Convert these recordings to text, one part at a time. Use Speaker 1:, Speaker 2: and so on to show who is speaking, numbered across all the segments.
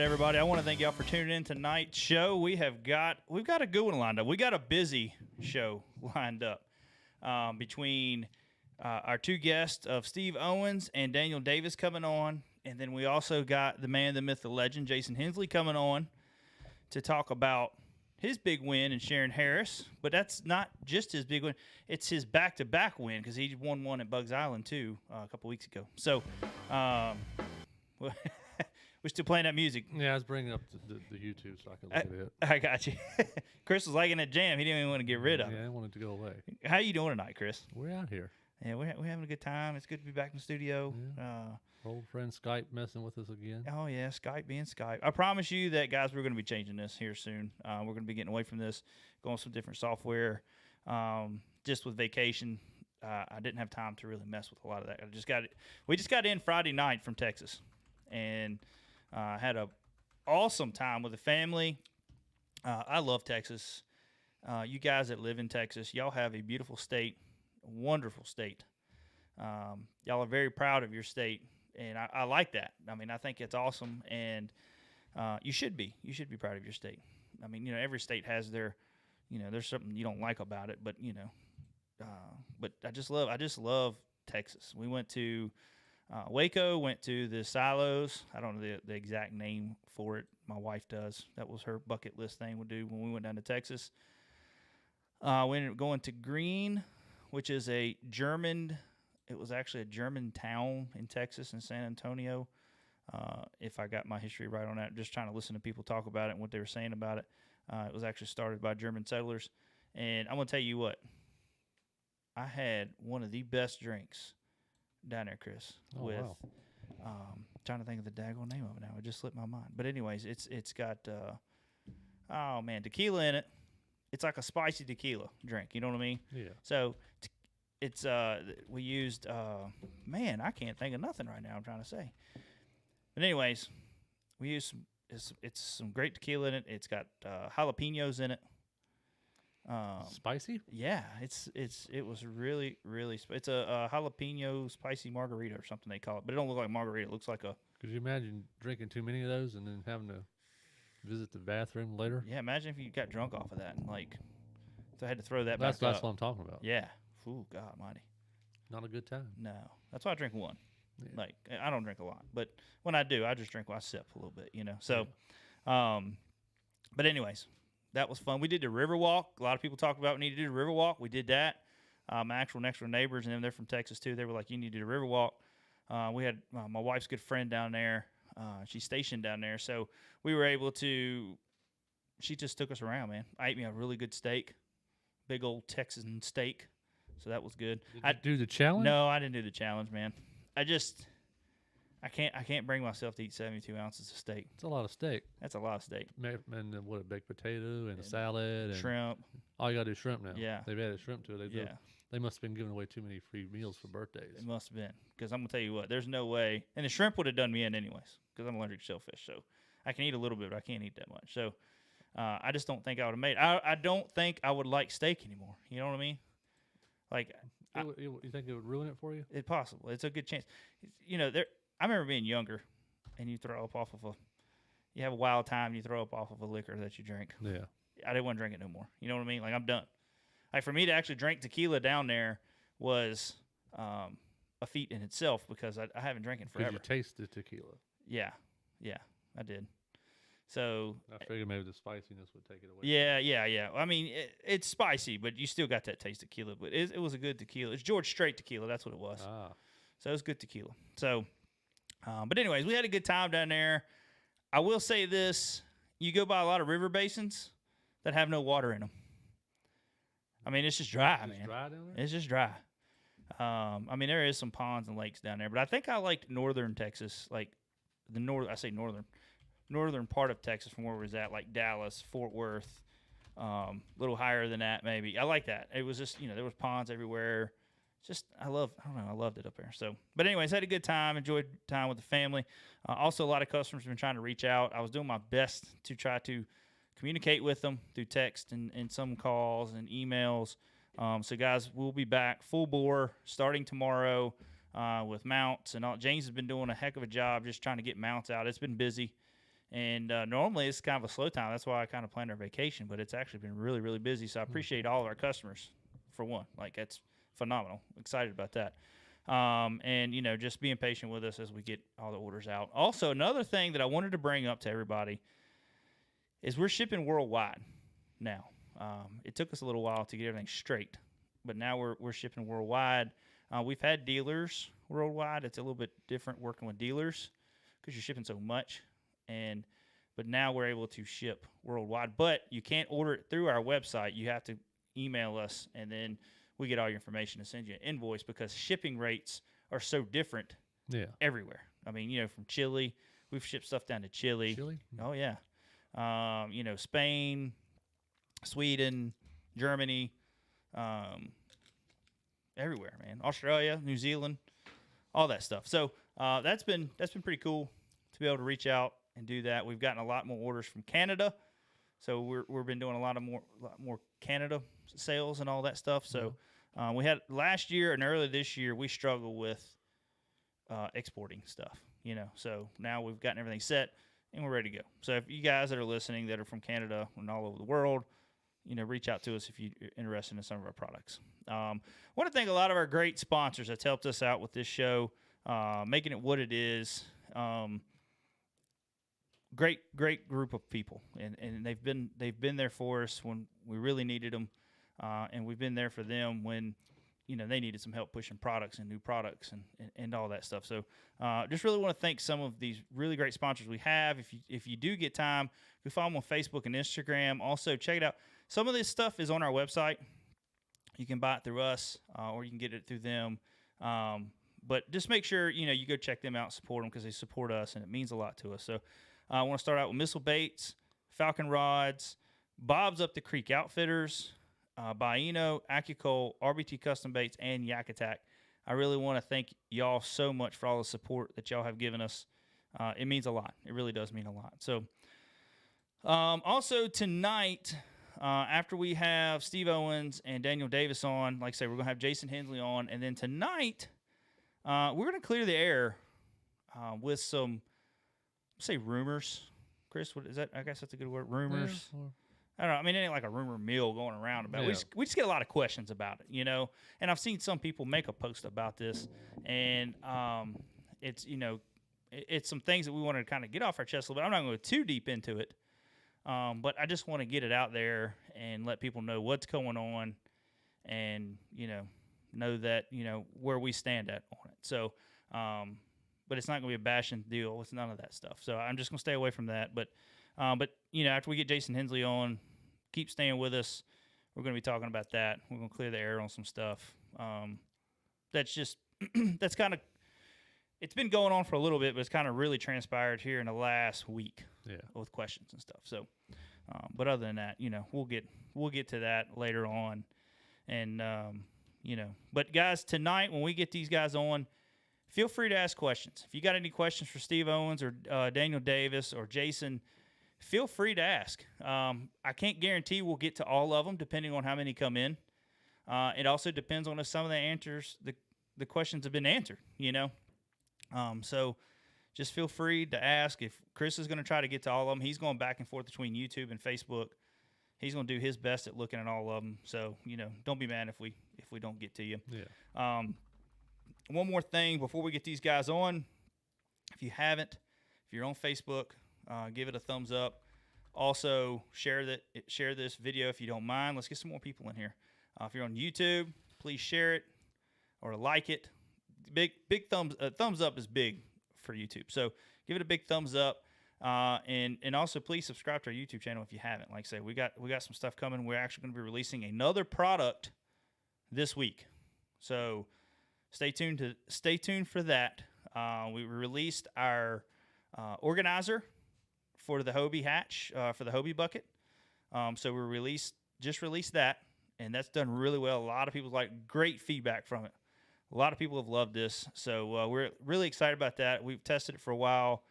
Speaker 1: everybody. I want to thank y'all for tuning in tonight's show. We've got a good one lined up. We got a busy show lined up between our two guests of Steve Owens and Daniel Davis coming on, and then we also got the man, the myth, the legend, Jason Hensley coming on to talk about his big win in Sharon Harris. But that's not just his big win; it's his back-to-back win because he won one at Bugs Island too a couple weeks ago. So. We're still playing that music.
Speaker 2: Yeah, I was bringing up the YouTube so I can look at it.
Speaker 1: I got you. Chris was liking that jam. He didn't even want to get rid of it.
Speaker 2: Yeah, I wanted to go away.
Speaker 1: How you doing tonight, Chris?
Speaker 2: We're out here.
Speaker 1: Yeah, we're having a good time. It's good to be back in the studio.
Speaker 2: Yeah. Old friend Skype messing with us again.
Speaker 1: Oh, yeah, Skype being Skype. I promise you that, guys, we're going to be changing this here soon. We're going to be getting away from this, going with some different software. Just with vacation, I didn't have time to really mess with a lot of that. We just got in Friday night from Texas, and had a awesome time with the family. I love Texas. You guys that live in Texas, y'all have a beautiful state, a wonderful state. Y'all are very proud of your state, and I like that. I mean, I think it's awesome, and you should be. You should be proud of your state. I mean, every state has their, there's something you don't like about it, but but I just love Texas. We went to Waco, went to the silos. I don't know the exact name for it. My wife does. That was her bucket list thing we do when we went down to Texas. We ended up going to Green, which is it was actually a German town in Texas, in San Antonio. If I got my history right on that, just trying to listen to people talk about it and what they were saying about it. It was actually started by German settlers. And I'm going to tell you what, I had one of the best drinks down there, Chris,
Speaker 2: wow.
Speaker 1: Trying to think of the daggone name of it now. It just slipped my mind. But anyways, it's got tequila in it. It's like a spicy tequila drink. You know what I mean?
Speaker 2: Yeah.
Speaker 1: So it's we used I can't think of nothing right now. I'm trying to say. But anyways, we used it's some great tequila in it. It's got jalapenos in it.
Speaker 2: Spicy?
Speaker 1: Yeah, it was really really. It's a jalapeno spicy margarita or something they call it, but it don't look like margarita. It looks like a.
Speaker 2: Could you imagine drinking too many of those and then having to visit the bathroom later?
Speaker 1: Yeah, imagine if you got drunk off of that and so I had to throw that
Speaker 2: That's
Speaker 1: back up.
Speaker 2: what I'm talking about.
Speaker 1: Yeah. Ooh, God Almighty.
Speaker 2: Not a good time.
Speaker 1: No, that's why I drink one.
Speaker 2: Yeah.
Speaker 1: I don't drink a lot, but when I do, I just drink. I sip a little bit, So, but anyways. That was fun. We did the river walk. A lot of people talk about we need to do the river walk. We did that. My actual next door neighbors, and them, they're from Texas too. They were like, you need to do the river walk. We had my wife's good friend down there. She's stationed down there. So we were able to, she just took us around, man. I ate me a really good steak, big old Texan steak. So that was good.
Speaker 2: Did you do the challenge?
Speaker 1: No, I didn't do the challenge, man. I can't bring myself to eat 72 ounces of steak.
Speaker 2: It's a lot of steak.
Speaker 1: That's a lot of steak.
Speaker 2: And then a baked potato and a salad. And
Speaker 1: shrimp.
Speaker 2: Oh, you got to do shrimp now.
Speaker 1: Yeah.
Speaker 2: They've added shrimp to it. They must have been giving away too many free meals for birthdays.
Speaker 1: It must have been. Because I'm going to tell you what, there's no way. And the shrimp would have done me in anyways because I'm allergic to shellfish. So I can eat a little bit, but I can't eat that much. So I just don't think I would have made it. I don't think I would like steak anymore. You know what I mean?
Speaker 2: You think it would ruin it for you?
Speaker 1: It's possible. It's a good chance. I remember being younger, and you throw up off of you have a wild time, and you throw up off of a liquor that you drink.
Speaker 2: Yeah.
Speaker 1: I didn't want to drink it no more. You know what I mean? I'm done. For me to actually drink tequila down there was a feat in itself because I haven't drank it forever.
Speaker 2: Did you taste the tequila?
Speaker 1: Yeah, I did. So
Speaker 2: I figured maybe the spiciness would take it away.
Speaker 1: Yeah. I mean, it's spicy, but you still got that taste of tequila. But it was a good tequila. It's George Strait tequila. That's what it was.
Speaker 2: Ah.
Speaker 1: So it was good tequila. So, but anyways, we had a good time down there. I will say this. You go by a lot of river basins that have no water in them. I mean, it's just dry, man.
Speaker 2: It's dry down there?
Speaker 1: It's just dry. I mean, there is some ponds and lakes down there, but I think I liked northern Texas, like the northern part of Texas from where we was at, like Dallas, Fort Worth, a little higher than that maybe. I like that. It was just, there was ponds everywhere. I loved it up there. So, but anyways, had a good time, enjoyed time with the family. Also, a lot of customers have been trying to reach out. I was doing my best to try to communicate with them through text and some calls and emails. So, guys, we'll be back full bore starting tomorrow with mounts and all. James has been doing a heck of a job just trying to get mounts out. It's been busy. And normally it's kind of a slow time. That's why I kind of planned our vacation, but it's actually been really, really busy. So I appreciate all of our customers, for one. Like, that's phenomenal. Excited about that. And, just being patient with us as we get all the orders out. Also, another thing that I wanted to bring up to everybody is we're shipping worldwide now. It took us a little while to get everything straight, but now we're shipping worldwide. We've had dealers worldwide. It's a little bit different working with dealers because you're shipping so much. But now we're able to ship worldwide. But you can't order it through our website. You have to email us, and then we get all your information and send you an invoice because shipping rates are so different everywhere. I mean, from Chile, we've shipped stuff down to Chile.
Speaker 2: Chile?
Speaker 1: Oh, yeah. Spain, Sweden, Germany, everywhere, man. Australia, New Zealand, all that stuff. So that's been pretty cool to be able to reach out and do that. We've gotten a lot more orders from Canada, so we've been doing a lot more Canada sales and all that stuff. So we had last year and earlier this year we struggled with exporting stuff. So now we've gotten everything set and we're ready to go. So if you guys that are listening that are from Canada and all over the world, reach out to us if you're interested in some of our products. I want to thank a lot of our great sponsors that's helped us out with this show, making it what it is. Great group of people, and they've been there for us when we really needed them, and we've been there for them when they needed some help pushing products and new products and all that stuff. So just really want to thank some of these really great sponsors we have. If you do get time, go follow them on Facebook and Instagram. Also, check it out. Some of this stuff is on our website. You can buy it through us, or you can get it through them. But just make sure you go check them out, support them because they support us, and it means a lot to us. So I want to start out with Missile Baits, Falcon Rods, Bob's Up the Creek Outfitters, Baino, Accucol, RBT Custom Baits, and Yak Attack. I really want to thank y'all so much for all the support that y'all have given us. It means a lot. It really does mean a lot. So also tonight, after we have Steve Owens and Daniel Davis on, like I said, we're going to have Jason Hensley on. And then tonight, we're going to clear the air with some, say, rumors. Chris, what is that? I guess that's a good word. Rumors.
Speaker 2: Yeah,
Speaker 1: I don't know. I mean, it ain't like a rumor mill going around about it.
Speaker 2: Yeah.
Speaker 1: We just get a lot of questions about it, And I've seen some people make a post about this, and it's it's some things that we want to kind of get off our chest a little bit. I'm not going to go too deep into it, but I just want to get it out there and let people know what's going on, and know that where we stand on it. So, but it's not going to be a bashing deal. It's none of that stuff. So I'm just going to stay away from that. But after we get Jason Hensley on, keep staying with us. We're going to be talking about that. We're going to clear the air on some stuff. That's just that's kind of it's been going on for a little bit, but it's kind of really transpired here in the last week with questions and stuff. So, but other than that, we'll get to that later on, and But guys, tonight when we get these guys on, feel free to ask questions. If you got any questions for Steve Owens or Daniel Davis or Jason, feel free to ask. I can't guarantee we'll get to all of them, depending on how many come in. It also depends on if some of the answers, the questions have been answered, So just feel free to ask. If Chris is going to try to get to all of them, he's going back and forth between YouTube and Facebook. He's going to do his best at looking at all of them. So, don't be mad if we don't get to you.
Speaker 2: Yeah.
Speaker 1: One more thing before we get these guys on. If you're on Facebook, give it a thumbs up. Also, share this video if you don't mind. Let's get some more people in here. If you're on YouTube, please share it or like it. Big thumbs up is big for YouTube. So give it a big thumbs up. And also please subscribe to our YouTube channel if you haven't. Like I said, we got some stuff coming. We're actually going to be releasing another product this week. So stay tuned for that. We released our organizer for the Hobie hatch, for the Hobie bucket. So we just released that, and that's done really well. A lot of people great feedback from it. A lot of people have loved this, so we're really excited about that. We've tested it for a while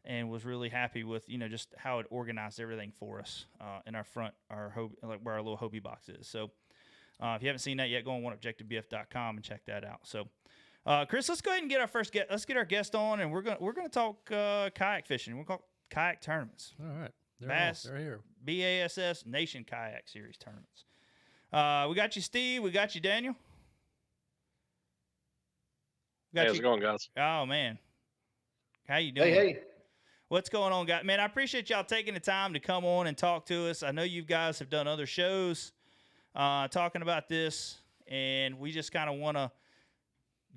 Speaker 1: and was really happy with just how it organized everything for us in our front, our Hobie, where our little Hobie box is. So if you haven't seen that yet, go on oneobjectivebf.com and check that out. So Chris, let's go ahead and get our first guest. Let's get our guest on, and we're gonna talk kayak fishing. We'll kayak tournaments.
Speaker 2: All right.
Speaker 1: Bass,
Speaker 2: they're here.
Speaker 1: BASS Nation Kayak Series tournaments. We got you, Steve. We got you, Daniel.
Speaker 3: Hey, how's it going, guys?
Speaker 1: Oh, man. How you doing?
Speaker 4: Hey.
Speaker 1: What's going on, guys? Man, I appreciate y'all taking the time to come on and talk to us. I know you guys have done other shows talking about this, and we just kind of want to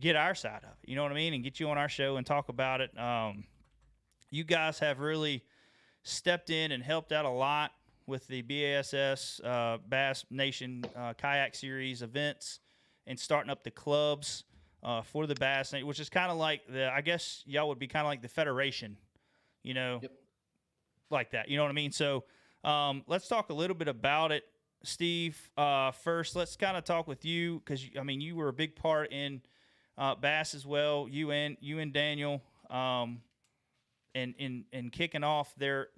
Speaker 1: get our side of it, you know what I mean, and get you on our show and talk about it. You guys have really stepped in and helped out a lot with the BASS Bass Nation Kayak Series events and starting up the clubs for the Bass Nation, which is kind of like I guess y'all would be kind of like the federation, you know,
Speaker 4: Yep.
Speaker 1: like that. You know what I mean? So let's talk a little bit about it. Steve, first, let's kind of talk with you because, I mean, you were a big part in Bass as well, you and Daniel, and kicking off their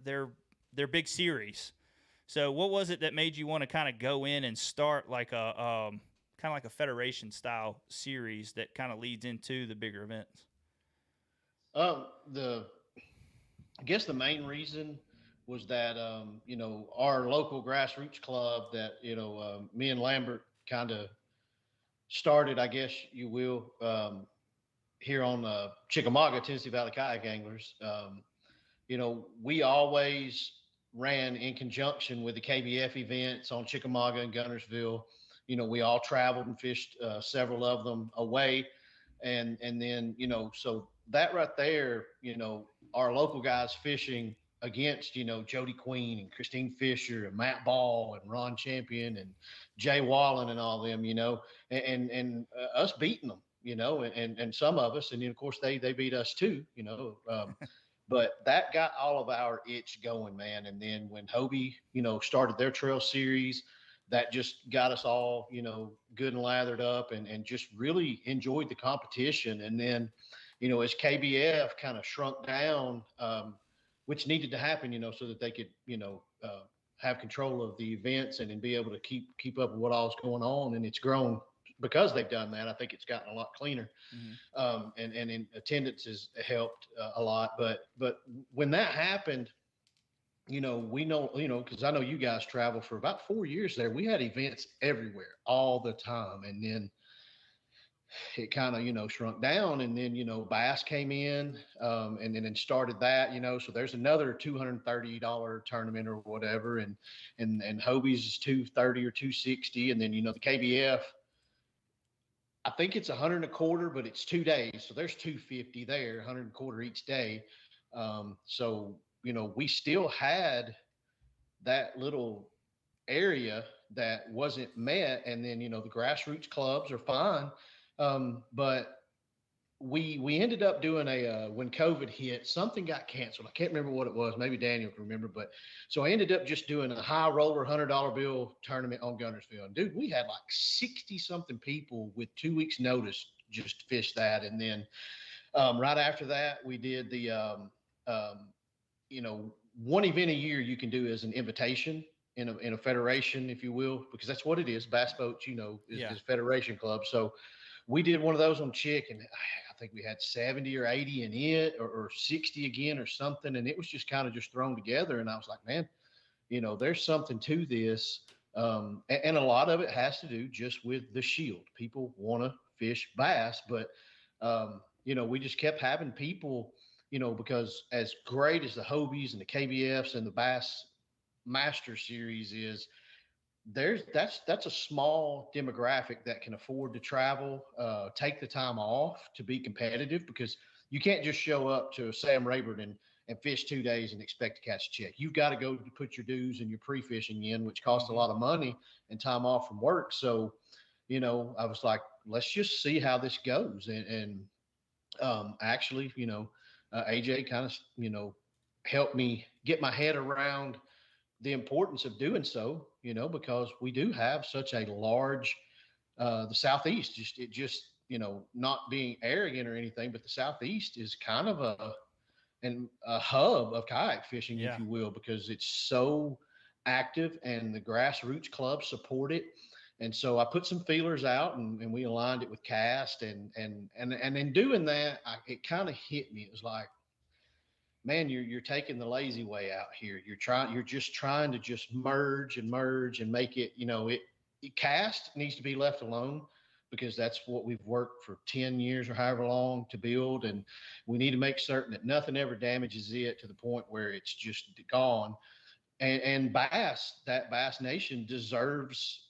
Speaker 1: big series. So what was it that made you want to kind of go in and start like a kind of like a federation style series that kind of leads into the bigger events?
Speaker 4: I guess the main reason was that our local grassroots club that me and Lambert kind of started, I guess you will, here on Chickamauga, Tennessee Valley Kayak Anglers. We always ran in conjunction with the KBF events on Chickamauga and Guntersville. We all traveled and fished several of them away. And then, so that right there, our local guys fishing against, Jody Queen and Christine Fisher and Matt Ball and Ron Champion and Jay Wallen and all them, and us beating them, and some of us, and then of course they beat us too, but that got all of our itch going, man. And then when Hobie, started their trail series, that just got us all, good and lathered up and just really enjoyed the competition. And then, as KBF kind of shrunk down, which needed to happen, so that they could, have control of the events and be able to keep up with what all was going on. And it's grown because they've done that. I think it's gotten a lot cleaner. Mm-hmm. And in attendance has helped a lot. But when that happened, we know, because I know you guys traveled for about 4 years there. We had events everywhere all the time. And then it kind of, shrunk down. And then, Bass came in and then started that, so there's another $230 tournament or whatever. And Hobie's is $230 or $260. And then, the KBF, I think it's 100 a quarter, but it's 2 days. So there's $250 there, 100 a quarter each day. So, we still had that little area that wasn't met. And then, the grassroots clubs are fine. But we ended up doing when COVID hit, something got canceled. I can't remember what it was. Maybe Daniel can remember, but so I ended up just doing a high roller $100 bill tournament on Guntersville. And dude, we had like 60 something people with 2 weeks notice just fish that. And then, right after that, we did the, one event a year you can do as an invitation in a federation, if you will, because that's what it is. Bass Boats, is federation club. So we did one of those on Chick, and I think we had 70 or 80 in it, or 60 again or something. And it was just kind of just thrown together. And I was like, man, there's something to this. And a lot of it has to do just with the shield. People want to fish bass, but, we just kept having people, because as great as the Hobies and the KBFs and the Bass Master Series is, that's a small demographic that can afford to travel, take the time off to be competitive, because you can't just show up to Sam Rayburn and fish 2 days and expect to catch a check. You've got to go to put your dues and your pre-fishing in, which costs a lot of money and time off from work. So, I was like, let's just see how this goes. And actually, AJ kind of, helped me get my head around the importance of doing so, because we do have such a large, the Southeast, not being arrogant or anything, but the Southeast is kind of a hub of kayak fishing, if you will, because it's so active and the grassroots clubs support it. And so I put some feelers out and we aligned it with Cast and in doing that, it kind of hit me. It was like, man, you're taking the lazy way out here. You're just trying to just merge and make it, cast needs to be left alone because that's what we've worked for 10 years or however long to build. And we need to make certain that nothing ever damages it to the point where it's just gone. And bass, that Bass Nation deserves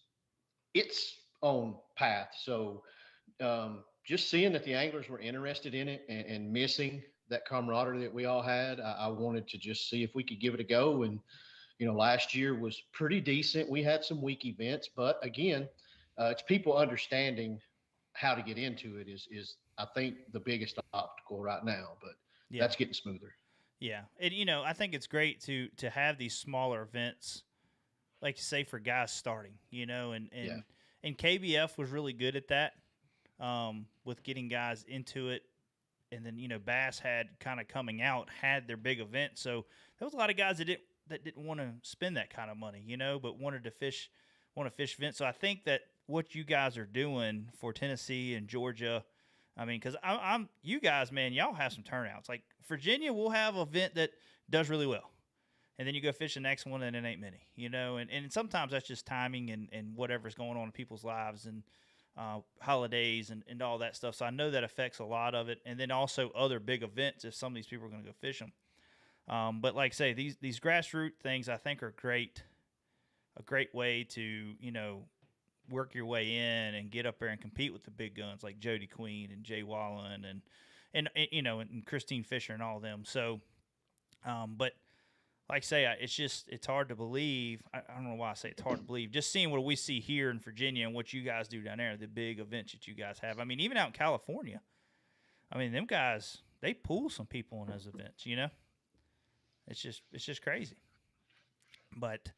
Speaker 4: its own path. So just seeing that the anglers were interested in it and missing that camaraderie that we all had, I wanted to just see if we could give it a go. And last year was pretty decent. We had some weak events, but again, it's people understanding how to get into it is I think the biggest obstacle right now. But that's getting smoother.
Speaker 1: Yeah, and I think it's great to have these smaller events, like you say, for guys starting. And KBF was really good at that, with getting guys into it. And then Bass had kind of coming out had their big event, so there was a lot of guys that didn't want to spend that kind of money, but wanted to fish events. So I think that what you guys are doing for Tennessee and Georgia, I mean, because I'm you guys, man, y'all have some turnouts. Like Virginia will have an event that does really well, and then you go fish the next one and it ain't many, and sometimes that's just timing and whatever's going on in people's lives and holidays and all that stuff. So I know that affects a lot of it. And then also other big events if some of these people are going to go fish them. But like I say, these grassroots things I think are a great way to, work your way in and get up there and compete with the big guns like Jody Queen and Jay Wallen and Christine Fisher and all of them. So, but like I say, it's hard to believe. I don't know why I say it's hard to believe. Just seeing what we see here in Virginia and what you guys do down there, the big events that you guys have. I mean, even out in California, I mean, them guys, they pull some people in those events. It's just crazy. But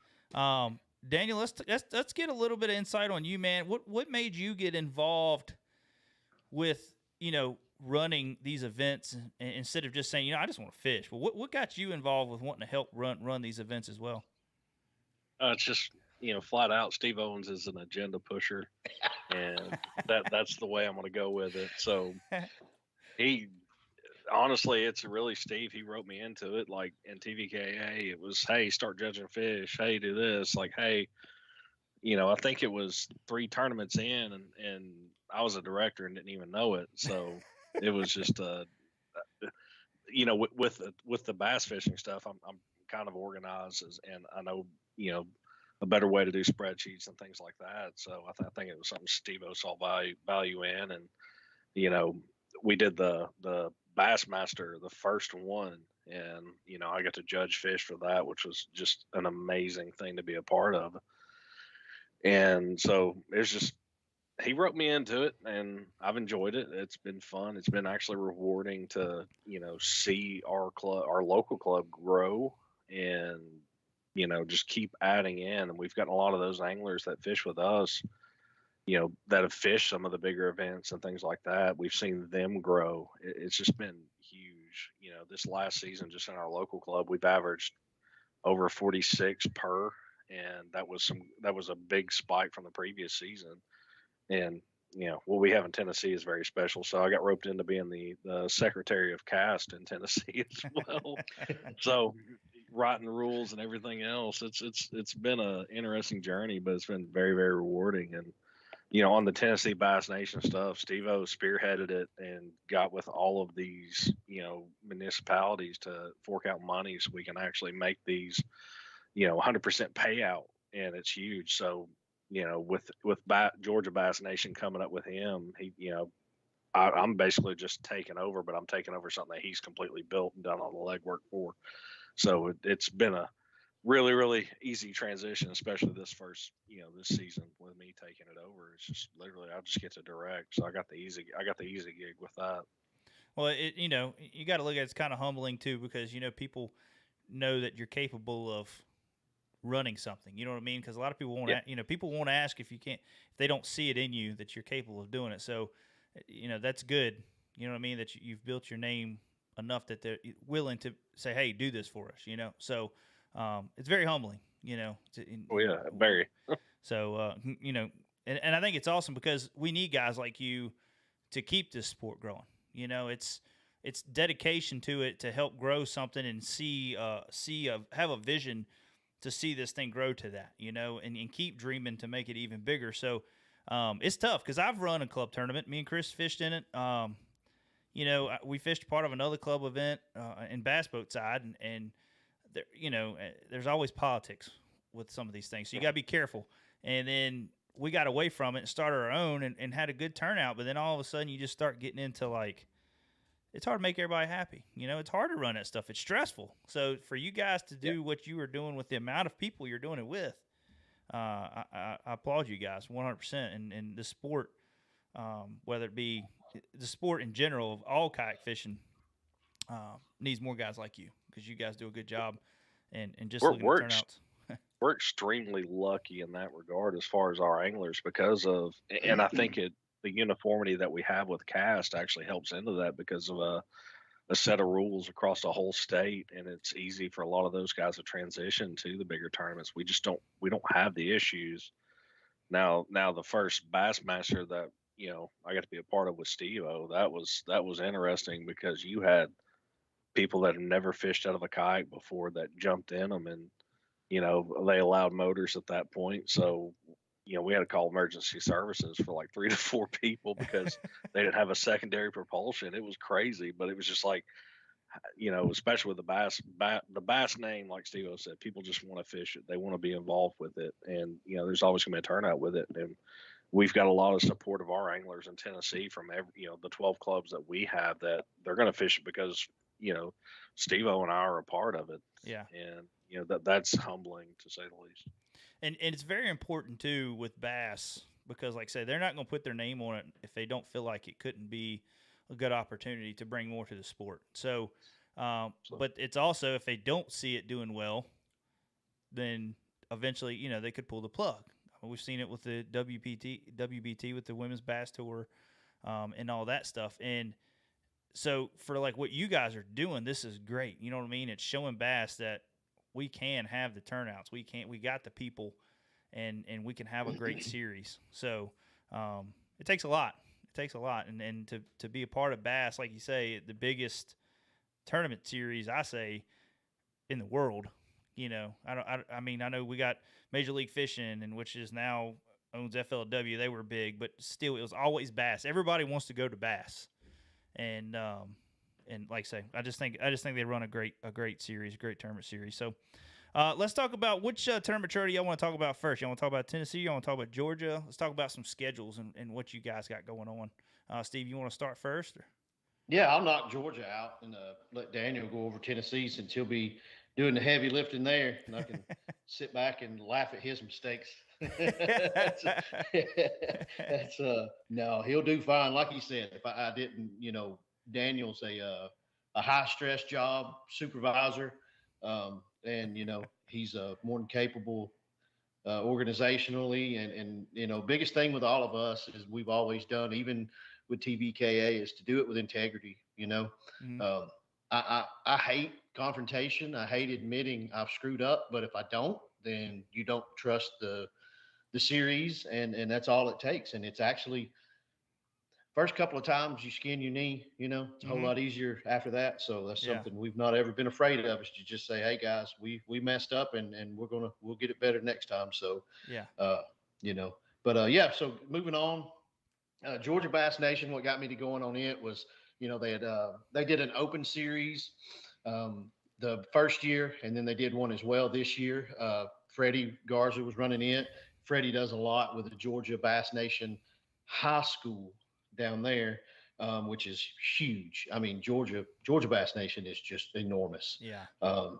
Speaker 1: Daniel, let's get a little bit of insight on you, man. What made you get involved with running these events instead of just saying, I just want to fish? But what got you involved with wanting to help run these events as well?
Speaker 3: It's just, flat out, Steve Owens is an agenda pusher, and that's the way I'm going to go with it. So honestly, it's really Steve. He wrote me into it. Like in TVKA, it was, hey, start judging fish. Hey, do this. Like, hey, I think it was 3 tournaments in, and I was a director and didn't even know it. So it was just, with the bass fishing stuff, I'm kind of organized and I know, a better way to do spreadsheets and things like that. So I think it was something Steve-O saw value in, and, we did the Bassmaster, the first one, and, I got to judge fish for that, which was just an amazing thing to be a part of. And so it's just, he wrote me into it and I've enjoyed it. It's been fun. It's been actually rewarding to, see our local club grow and, just keep adding in. And we've gotten a lot of those anglers that fish with us, that have fished some of the bigger events and things like that. We've seen them grow. It's just been huge. This last season, just in our local club, we've averaged over 46 per, and that was a big spike from the previous season. And what we have in Tennessee is very special. So I got roped into being the secretary of cast in Tennessee as well. So writing rules and everything else, it's been a interesting journey, but it's been very, very rewarding. And on the Tennessee Bass Nation stuff, Steve-O spearheaded it and got with all of these municipalities to fork out money so we can actually make these 100% payout, and it's huge. So with Georgia Bass Nation coming up with him, I'm basically just taking over, but I'm taking over something that he's completely built and done all the legwork for. So it's been a really, really easy transition, especially this first, this season with me taking it over. It's just literally, I just get to direct. So I got the easy gig with that.
Speaker 1: Well, you got to look at it's kind of humbling too, because, people know that you're capable of running something. You know what I mean? Because a lot of people won't, people won't ask if they don't see it in you that you're capable of doing it. So, that's good. You know what I mean? That you've built your name enough that they're willing to say, hey, do this for us, So it's very humbling,
Speaker 3: Oh, yeah, very.
Speaker 1: So, and I think it's awesome because we need guys like you to keep this sport growing. It's it's dedication to it to help grow something and have a vision to see this thing grow to that, and keep dreaming to make it even bigger. So it's tough because I've run a club tournament. Me and Chris fished in it. We fished part of another club event in bass boat side, and there, there's always politics with some of these things. So you got to be careful. And then we got away from it and started our own and had a good turnout. But then all of a sudden you just start getting into it's hard to make everybody happy. It's hard to run that stuff. It's stressful. So for you guys to do what you were doing with the amount of people you're doing it with, I applaud you guys 100%. And the sport, whether it be the sport in general of all kayak fishing, needs more guys like you because you guys do a good job. And just looking at turnouts.
Speaker 3: We're extremely lucky in that regard as far as our anglers because of, and I think the uniformity that we have with cast actually helps into that because of a set of rules across the whole state, and it's easy for a lot of those guys to transition to the bigger tournaments. We don't have the issues. Now the first Bassmaster that I got to be a part of with Steve-O, that was interesting because you had people that have never fished out of a kayak before that jumped in them, and they allowed motors at that point. So, we had to call emergency services for like 3 to 4 people because they didn't have a secondary propulsion. It was crazy, but it was just like, especially with the bass name, like Steve said, people just want to fish it. They want to be involved with it. And, there's always going to be a turnout with it. And we've got a lot of support of our anglers in Tennessee from the 12 clubs that we have that they're going to fish it because, Steve-O and I are a part of it.
Speaker 1: Yeah.
Speaker 3: And, that's humbling to say the least.
Speaker 1: And it's very important too with bass because, like I say, they're not going to put their name on it if they don't feel like it couldn't be a good opportunity to bring more to the sport. So, but it's also if they don't see it doing well, then eventually, they could pull the plug. We've seen it with the WBT with the Women's Bass Tour, and all that stuff. And so for like what you guys are doing, this is great. You know what I mean? It's showing bass that we can have the turnouts. We got the people, and we can have a great series. So it takes a lot. It takes a lot, and to be a part of bass, like you say, the biggest tournament series I say in the world. I mean I know we got Major League Fishing, and which is now owns FLW. They were big, but still it was always bass. Everybody wants to go to bass, and like I say, I just think they run a great series, great tournament series. So let's talk about which tournament maturity y'all want to talk about first. Y'all want to talk about Tennessee? Y'all want to talk about Georgia? Let's talk about some schedules and what you guys got going on. Steve, you want to start first? Or?
Speaker 4: Yeah, I'll knock Georgia out and let Daniel go over Tennessee since he'll be doing the heavy lifting there, and I can sit back and laugh at his mistakes. No, he'll do fine. Like he said, if I didn't, Daniel's a high stress job supervisor, and he's more than capable organizationally, and biggest thing with all of us is we've always done, even with TVKA, is to do it with integrity.
Speaker 1: Mm-hmm.
Speaker 4: I hate confrontation. I hate admitting I've screwed up, but if I don't, then you don't trust the series, and that's all it takes. And it's actually first couple of times you skin your knee, it's a whole lot easier after that. So that's something we've not ever been afraid of, is to just say, hey guys, we messed up, and we'll get it better next time. So, so moving on, Georgia Bass Nation, what got me to going on it was, they did an open series the first year, and then they did one as well this year. Freddie Garza was running it. Freddie does a lot with the Georgia Bass Nation High School down there, which is huge. I mean, Georgia Bass Nation is just enormous.
Speaker 1: Yeah.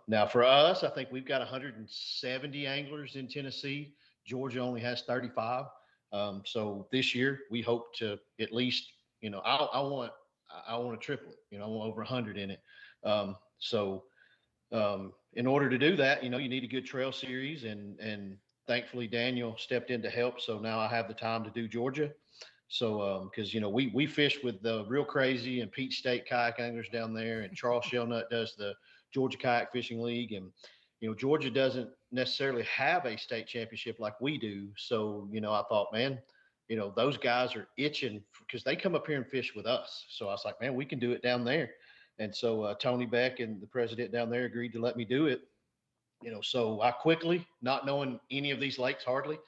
Speaker 4: Now for us, I think we've got 170 anglers in Tennessee. Georgia only has 35. So this year we hope to at least, I want to triple it. I want over 100 in it. In order to do that, you need a good trail series, and thankfully Daniel stepped in to help. So now I have the time to do Georgia. So, because we fish with the Real Crazy and Peach State kayak anglers down there, and Charles Shelnut does the Georgia Kayak Fishing League, and Georgia doesn't necessarily have a state championship like we do. So I thought, man, those guys are itching because they come up here and fish with us. So I was like, man, we can do it down there. And so Tony Beck and the president down there agreed to let me do it. So I quickly, not knowing any of these lakes hardly,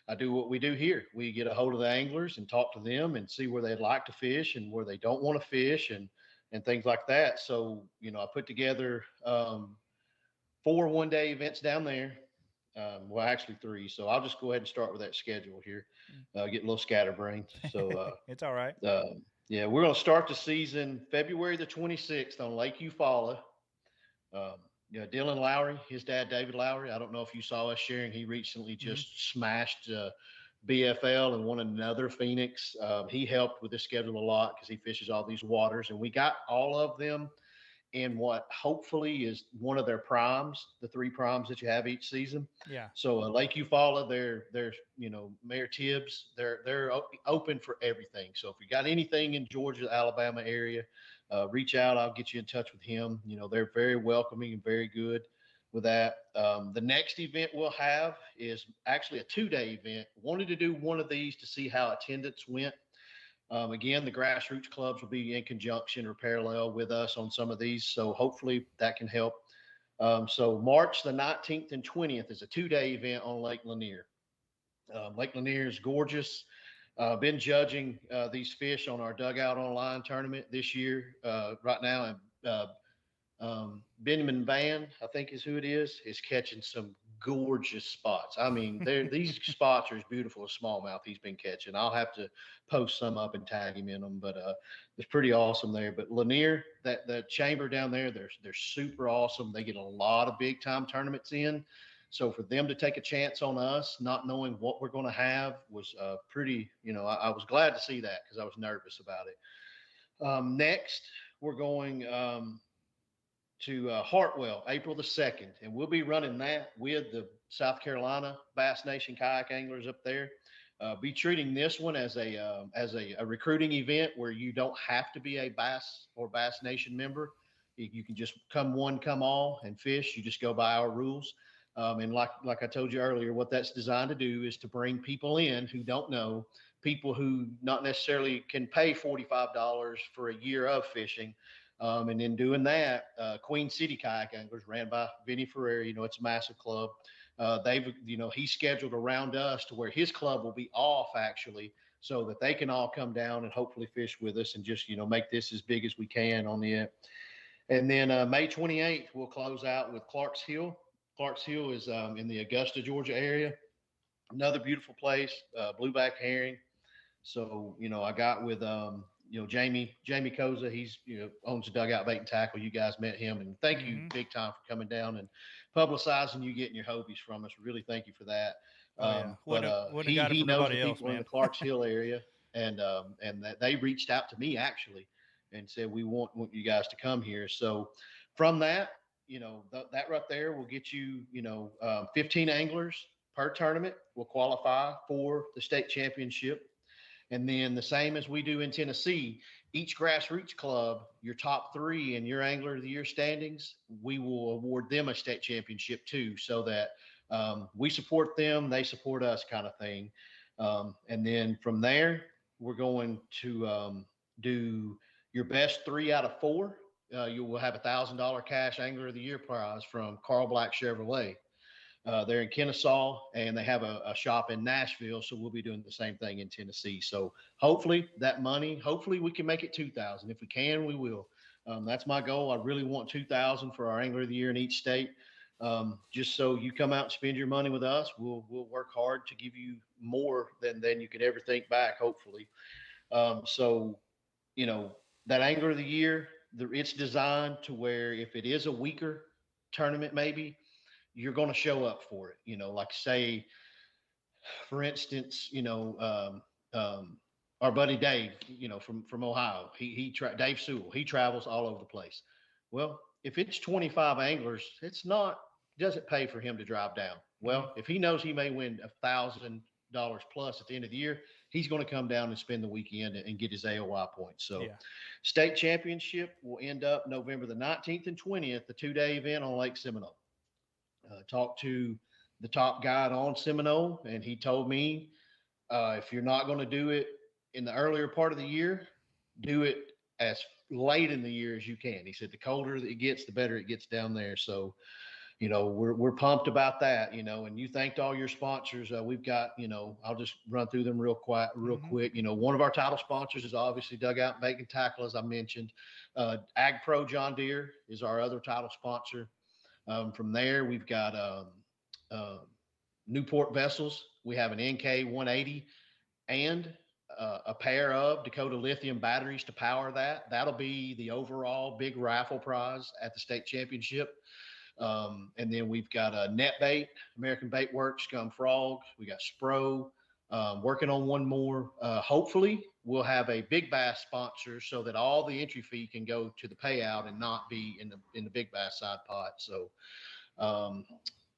Speaker 4: I do what we do here. We get a hold of the anglers and talk to them and see where they'd like to fish and where they don't want to fish and things like that. So, I put together 4 one-day events down there. Well, actually 3. So I'll just go ahead and start with that schedule here. Get a little scatterbrained. So
Speaker 1: It's all right.
Speaker 4: yeah, we're going to start the season February the 26th on Lake Eufaula. Dylan Lowry, his dad, David Lowry. I don't know if you saw us sharing. He recently just smashed BFL and won another Phoenix. He helped with the schedule a lot because he fishes all these waters, and we got all of them in what hopefully is one of their primes, the 3 primes that you have each season.
Speaker 1: Yeah.
Speaker 4: So Lake Eufaula, they're Mayor Tibbs, they're open for everything. So if you got anything in Georgia, Alabama area, reach out. I'll get you in touch with him. They're very welcoming and very good with that. The next event we'll have is actually a 2-day event. Wanted to do one of these to see how attendance went. Again, the grassroots clubs will be in conjunction or parallel with us on some of these. So hopefully that can help. So March the 19th and 20th is a 2-day event on Lake Lanier. Lake Lanier is gorgeous. Been judging these fish on our Dugout Online tournament this year right now. And Benjamin Van, I think is who it is catching some gorgeous spots. I mean, these spots are as beautiful as smallmouth he's been catching. I'll have to post some up and tag him in them, but it's pretty awesome there. But Lanier, that chamber down there, they're super awesome. They get a lot of big time tournaments in. So for them to take a chance on us, not knowing what we're going to have, was pretty. I was glad to see that because I was nervous about it. Next, we're going to Hartwell, April the 2nd, and we'll be running that with the South Carolina Bass Nation kayak anglers up there. Be treating this one as a recruiting event where you don't have to be a Bass or Bass Nation member. You can just come one, come all, and fish. You just go by our rules. And like I told you earlier, what that's designed to do is to bring people in who don't know, people who not necessarily can pay $45 for a year of fishing. And in doing that, Queen City Kayak Anglers, ran by Vinny Ferreri, it's a massive club. He's scheduled around us to where his club will be off actually, so that they can all come down and hopefully fish with us and just, make this as big as we can on it. And then May 28th, we'll close out with Clark's Hill. Clark's Hill is in the Augusta, Georgia area. Another beautiful place, blueback herring. So, I got with, Jamie Koza. He's, owns the Dugout Bait and Tackle. You guys met him. And thank you big time for coming down and publicizing you getting your Hobies from us. Really thank you for that. He knows the people in the Clark's Hill area. And that they reached out to me actually and said, we want you guys to come here. So from that, that right there will get you, 15 anglers per tournament will qualify for the state championship. And then the same as we do in Tennessee, each grassroots club, your top 3 in your Angler of the Year standings, we will award them a state championship too, so that we support them, they support us kind of thing. And then from there, we're going to do your best 3 out of 4. You will have $1,000 cash Angler of the Year prize from Carl Black Chevrolet. They're in Kennesaw, and they have a shop in Nashville. So we'll be doing the same thing in Tennessee. So hopefully we can make it 2,000. If we can, we will. That's my goal. I really want 2,000 for our Angler of the Year in each state. Just so you come out and spend your money with us, we'll work hard to give you more than you could ever think back, hopefully. That Angler of the Year, it's designed to where if it is a weaker tournament, maybe you're going to show up for it. Like say, for instance, our buddy Dave, from Ohio, Dave Sewell, he travels all over the place. Well, if it's 25 anglers, doesn't pay for him to drive down. Well, if he knows he may win $1,000 plus at the end of the year, he's going to come down and spend the weekend and get his AOI points. So state championship will end up November the 19th and 20th, the 2-day event on Lake Seminole. Talked to the top guide on Seminole, and he told me If you're not going to do it in the earlier part of the year, do it as late in the year as you can. He said the colder it gets, the better it gets down there. So, we're pumped about that, and you thanked all your sponsors. We've got, I'll just run through them real quick. One of our title sponsors is obviously Dugout and Bait and Tackle, as I mentioned. Ag Pro John Deere is our other title sponsor. From there, we've got Newport Vessels. We have an NK 180 and a pair of Dakota lithium batteries to power that. That'll be the overall big raffle prize at the state championship. And then we've got a Net Bait, American Bait Works, Scum Frog. We got Spro. Working on one more. Hopefully, we'll have a big bass sponsor so that all the entry fee can go to the payout and not be in the big bass side pot. So,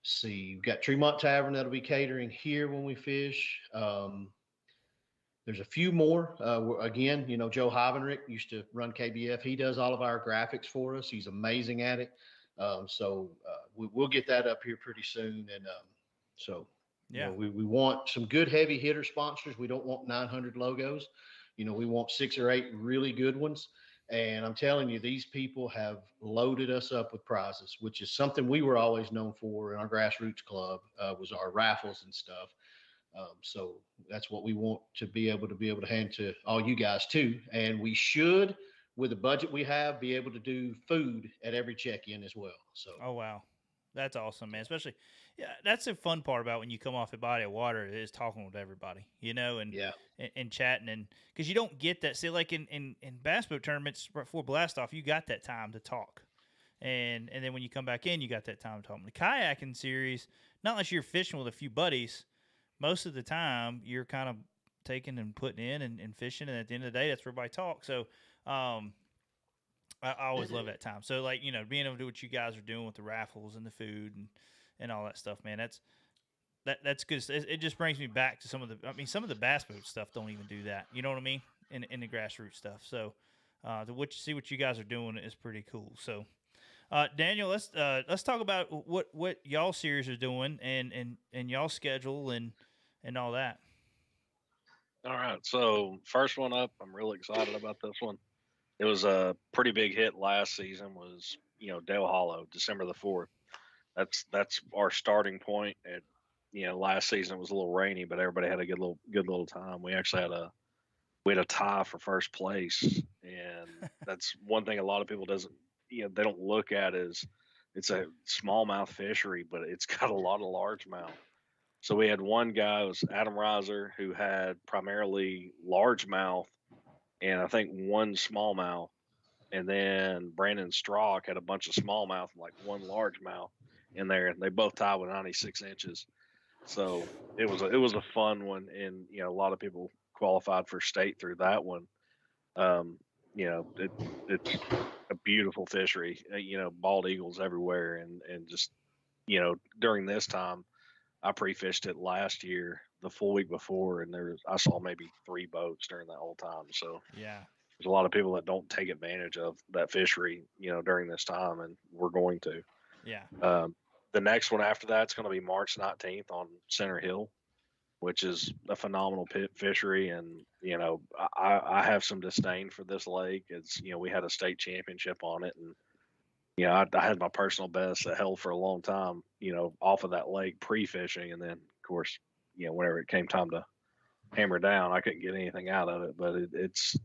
Speaker 4: see, we've got Tremont Tavern that'll be catering here when we fish. There's a few more. Again, Joe Havenrick used to run KBF. He does all of our graphics for us. He's amazing at it. So we'll get that up here pretty soon. And so,
Speaker 1: Yeah.
Speaker 4: we want some good heavy hitter sponsors. We don't want 900 logos. We want 6 or 8 really good ones. And I'm telling you, these people have loaded us up with prizes, which is something we were always known for in our grassroots club, was our raffles and stuff. So that's what we want to be able to hand to all you guys too. And we should, with the budget we have, be able to do food at every check-in as well. So.
Speaker 1: Oh wow, that's awesome, man. Especially, yeah, that's the fun part about when you come off a body of water is talking with everybody, and
Speaker 4: Yeah.
Speaker 1: and chatting, and because you don't get that. See, like in bass boat tournaments before blast off, you got that time to talk, and then when you come back in, you got that time to talk. In the kayaking series, not unless you're fishing with a few buddies, most of the time you're kind of taking and putting in and fishing, and at the end of the day, that's where everybody talks. So. I always love that time. So, like, being able to do what you guys are doing with the raffles and the food and all that stuff, man, that's good. It just brings me back to some of the bass boat stuff don't even do that. You know what I mean? In the grassroots stuff. So, to see what you guys are doing is pretty cool. So, Daniel, let's talk about what y'all series are doing and y'all schedule and all that.
Speaker 3: All right. So first one up, I'm really excited about this one. It was a pretty big hit last season. Was Dale Hollow, December the 4th. That's our starting point. At last season it was a little rainy, but everybody had a good little time. We actually had a tie for first place, and that's one thing a lot of people they don't look at is it's a smallmouth fishery, but it's got a lot of largemouth. So we had one guy, it was Adam Reiser, who had primarily largemouth and I think one smallmouth. And then Brandon Strock had a bunch of smallmouth and like one largemouth in there. And they both tied with 96 inches. So it was a fun one. And, a lot of people qualified for state through that one. It's a beautiful fishery, bald eagles everywhere. And just, during this time, I pre-fished it last year, the full week before, and I saw maybe 3 boats during that whole time. So
Speaker 1: Yeah.
Speaker 3: there's a lot of people that don't take advantage of that fishery, during this time, and we're going to.
Speaker 1: Yeah.
Speaker 3: The next one after that's going to be March 19th on Center Hill, which is a phenomenal fishery. And, I have some disdain for this lake. It's, we had a state championship on it, and I had my personal best that held for a long time, off of that lake pre-fishing. And then, of course, whenever it came time to hammer down, I couldn't get anything out of it. But it's,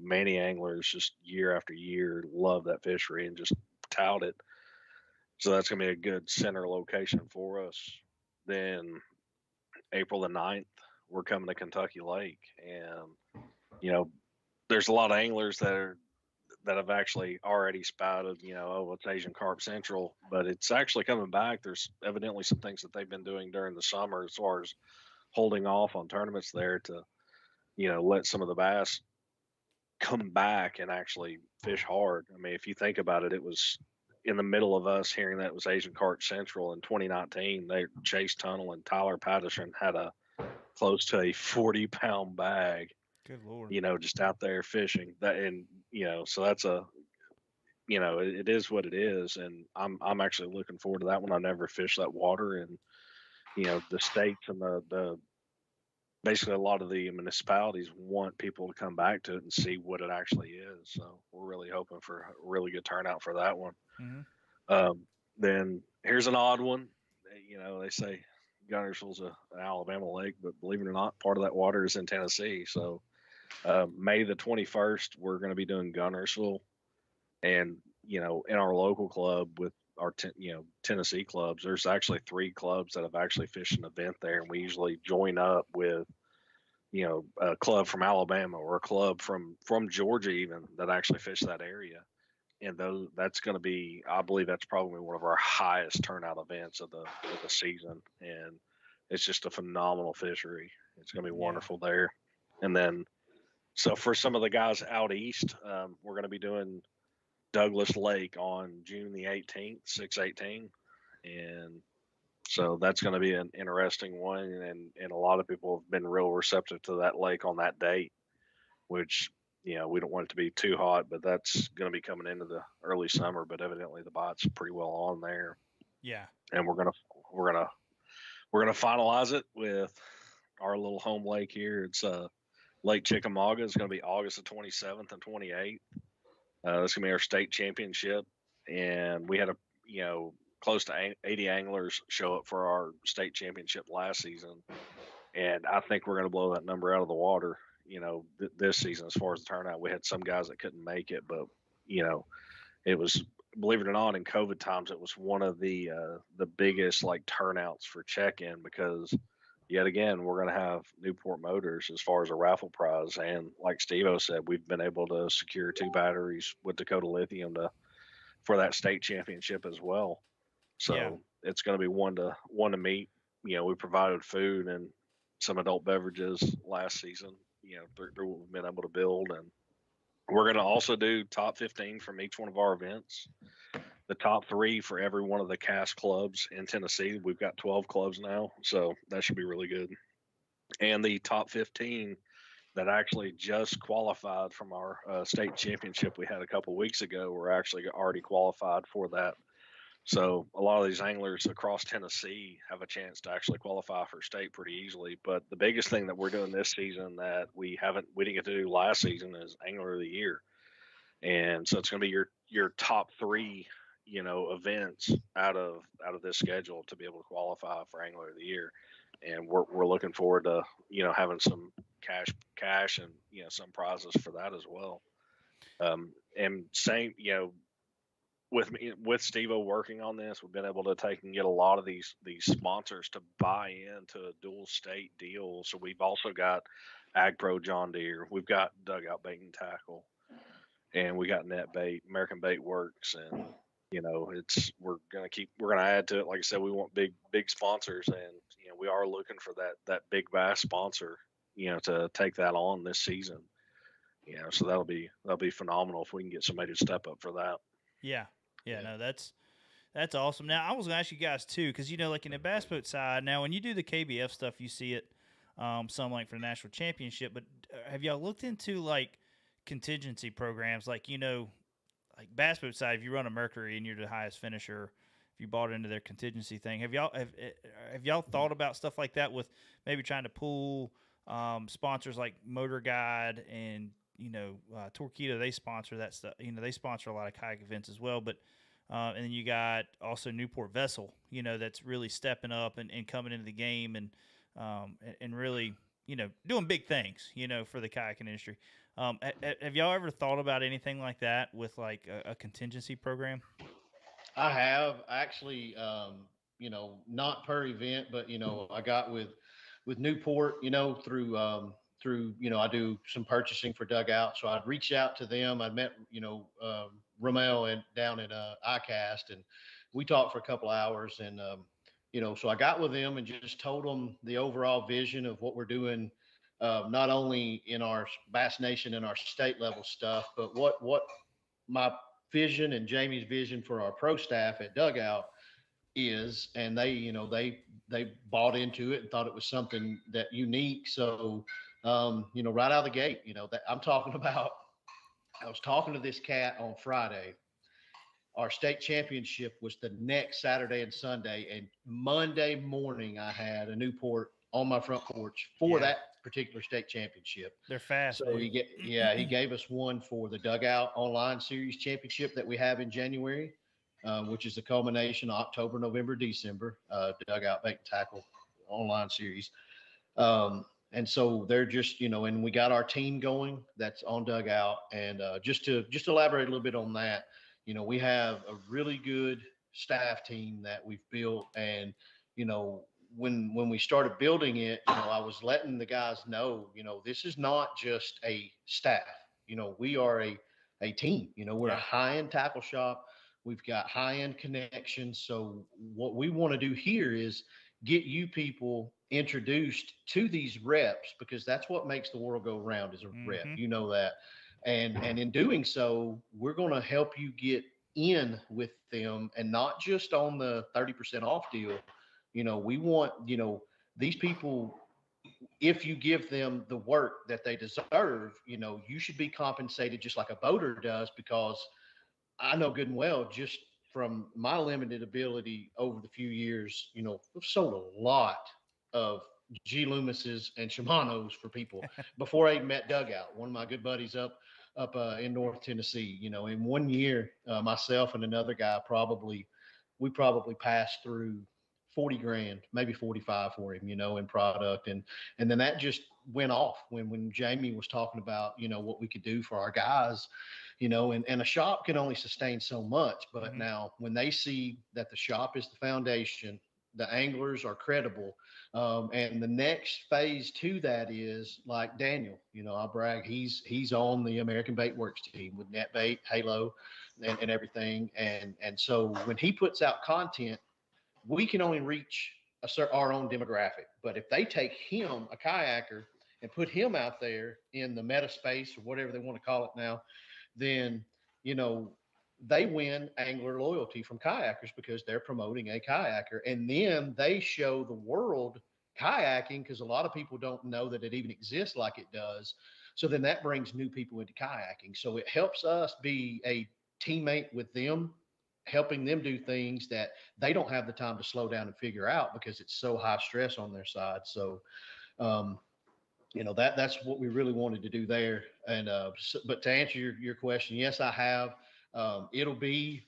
Speaker 3: many anglers just year after year love that fishery and just tout it. So that's going to be a good center location for us. Then April the 9th, we're coming to Kentucky Lake. And, there's a lot of anglers that have actually already spouted, it's Asian Carp Central, but it's actually coming back. There's evidently some things that they've been doing during the summer as far as holding off on tournaments there to, let some of the bass come back and actually fish hard. I mean, if you think about it, it was in the middle of us hearing that it was Asian Carp Central in 2019. Chase Tunnel and Tyler Patterson had a close to a 40-pound bag.
Speaker 1: Good Lord.
Speaker 3: Just out there fishing so that's it is what it is. And I'm actually looking forward to that one. I never fished that water, and, the states and the basically a lot of the municipalities want people to come back to it and see what it actually is. So we're really hoping for a really good turnout for that one.
Speaker 1: Mm-hmm.
Speaker 3: Then here's an odd one. They say Gunnersville's an Alabama lake, but believe it or not, part of that water is in Tennessee. So May the 21st, we're going to be doing Gunnersville, and in our local club with our Tennessee clubs, there's actually 3 clubs that have actually fished an event there, and we usually join up with a club from Alabama or a club from Georgia even that actually fish that area. And that's going to be, I believe that's probably one of our highest turnout events of the season, and it's just a phenomenal fishery. It's going to be wonderful there. And then, so for some of the guys out east, we're going to be doing Douglas Lake on June the 18th, 6/18, and so that's going to be an interesting one. And a lot of people have been real receptive to that lake on that date, which we don't want it to be too hot, but that's going to be coming into the early summer. But evidently the bite's pretty well on there.
Speaker 1: Yeah,
Speaker 3: and we're gonna finalize it with our little home lake here. It's Lake Chickamauga. It's going to be August the 27th and 28th. That's going to be our state championship, and we had close to 80 anglers show up for our state championship last season, and I think we're going to blow that number out of the water. This season as far as the turnout, we had some guys that couldn't make it, but it was, believe it or not, in COVID times, it was one of the biggest like turnouts for check-in, because yet again we're going to have Newport Motors as far as a raffle prize, and like Steve-O said, we've been able to secure 2 batteries with Dakota Lithium for that state championship as well. So it's going to be one to meet. We provided food and some adult beverages last season, through what we've been able to build, and we're going to also do top 15 from each one of our events. The top 3 for every one of the cast clubs in Tennessee. We've got 12 clubs now, so that should be really good. And the top 15 that actually just qualified from our state championship we had a couple weeks ago were actually already qualified for that. So a lot of these anglers across Tennessee have a chance to actually qualify for state pretty easily. But the biggest thing that we're doing this season that we didn't get to do last season is Angler of the Year. And so it's going to be your top 3, events out of this schedule to be able to qualify for Angler of the Year. And we're looking forward to, having some cash and, some prizes for that as well. And same, with Steve-O working on this, we've been able to take and get a lot of these sponsors to buy into a dual state deal. So we've also got Ag Pro John Deere, we've got Dugout Bait and Tackle, and we got Net Bait, American Bait Works, and we're gonna add to it. Like I said, we want big sponsors, and we are looking for that big bass sponsor, to take that on this season. So that'll be phenomenal if we can get somebody to step up for that.
Speaker 1: Yeah. No, that's awesome. Now, I was going to ask you guys, too, because, like in the bass boat side, now when you do the KBF stuff, you see it some like for the national championship, but have y'all looked into, like, contingency programs? Like, like bass boat side, if you run a Mercury and you're the highest finisher, if you bought into their contingency thing, have y'all thought about stuff like that with maybe trying to pull sponsors like Motor Guide and Torquedo? They sponsor that stuff. They sponsor a lot of kayak events as well. But and then you got also Newport Vessel, that's really stepping up and coming into the game and really, doing big things, for the kayaking industry. Have y'all ever thought about anything like that with like a contingency program?
Speaker 4: I have actually, not per event, but I got with Newport, through I do some purchasing for Dugout, so I'd reach out to them. I'd met Romel and down at ICAST, and we talked for a couple hours, and so I got with them and just told them the overall vision of what we're doing, not only in our Bass Nation and our state level stuff, but what my vision and Jamie's vision for our pro staff at Dugout is. And they bought into it and thought it was something that unique. So right out of the gate, that I'm talking about, I was talking to this cat on Friday. Our state championship was the next Saturday and Sunday, and Monday morning I had a Newport on my front porch for
Speaker 1: Yeah.
Speaker 4: that particular state championship.
Speaker 1: They're fast,
Speaker 4: So
Speaker 1: dude.
Speaker 4: he gave us one for the Dugout Online Series Championship that we have in January, which is the culmination of October, November, December, Dugout Bait and Tackle Online Series. And so they're just, and we got our team going that's on Dugout. And just to elaborate a little bit on that, we have a really good staff team that we've built. And, when we started building it, I was letting the guys know, this is not just a staff. We are a team. We're a
Speaker 1: Yeah.
Speaker 4: high end tackle shop. We've got high end connections. So what we want to do here is get you people introduced to these reps, because that's what makes the world go round is a rep.
Speaker 1: Mm-hmm.
Speaker 4: You know that. And in doing so, we're going to help you get in with them, and not just on the 30% off deal. We want, these people, if you give them the work that they deserve, you should be compensated just like a boater does, because I know good and well, just from my limited ability over the few years, we've sold a lot of G Loomises and Shimano's for people before I even met Dugout. One of my good buddies up in North Tennessee, in one year, myself and another guy we probably passed through 40 grand, maybe 45 for him, in product. And then that just went off when Jamie was talking about, what we could do for our guys, and a shop can only sustain so much. But now when they see that the shop is the foundation, the anglers are credible. And the next phase to that is like Daniel, I brag, he's on the American Bait Works team with NetBait, Halo, and everything. And so when he puts out content, we can only reach our own demographic. But if they take him, a kayaker, and put him out there in the meta space or whatever they want to call it now, then, they win angler loyalty from kayakers because they're promoting a kayaker. And then they show the world kayaking, because a lot of people don't know that it even exists like it does. So then that brings new people into kayaking. So it helps us be a teammate with them, helping them do things that they don't have the time to slow down and figure out because it's so high stress on their side. So, that's what we really wanted to do there. And but to answer your question, yes, I have. It'll be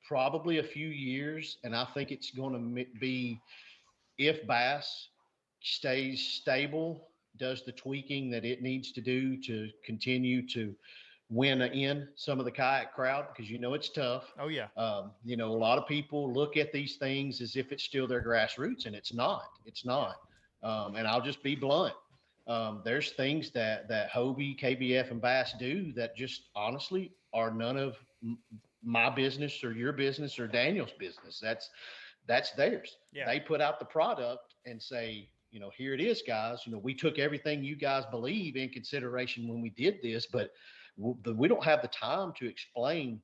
Speaker 4: probably a few years, and I think it's going to be, if bass stays stable, does the tweaking that it needs to do to continue to win in some of the kayak crowd, because it's tough.
Speaker 1: Oh yeah.
Speaker 4: A lot of people look at these things as if it's still their grassroots, and it's not. It's not. And I'll just be blunt. There's things that Hobie, KBF, and Bass do that just honestly are none of my business or your business or Daniel's business. That's theirs.
Speaker 1: Yeah.
Speaker 4: They put out the product and say, here it is, guys. We took everything you guys believe in consideration when we did this, but we don't have the time to explain,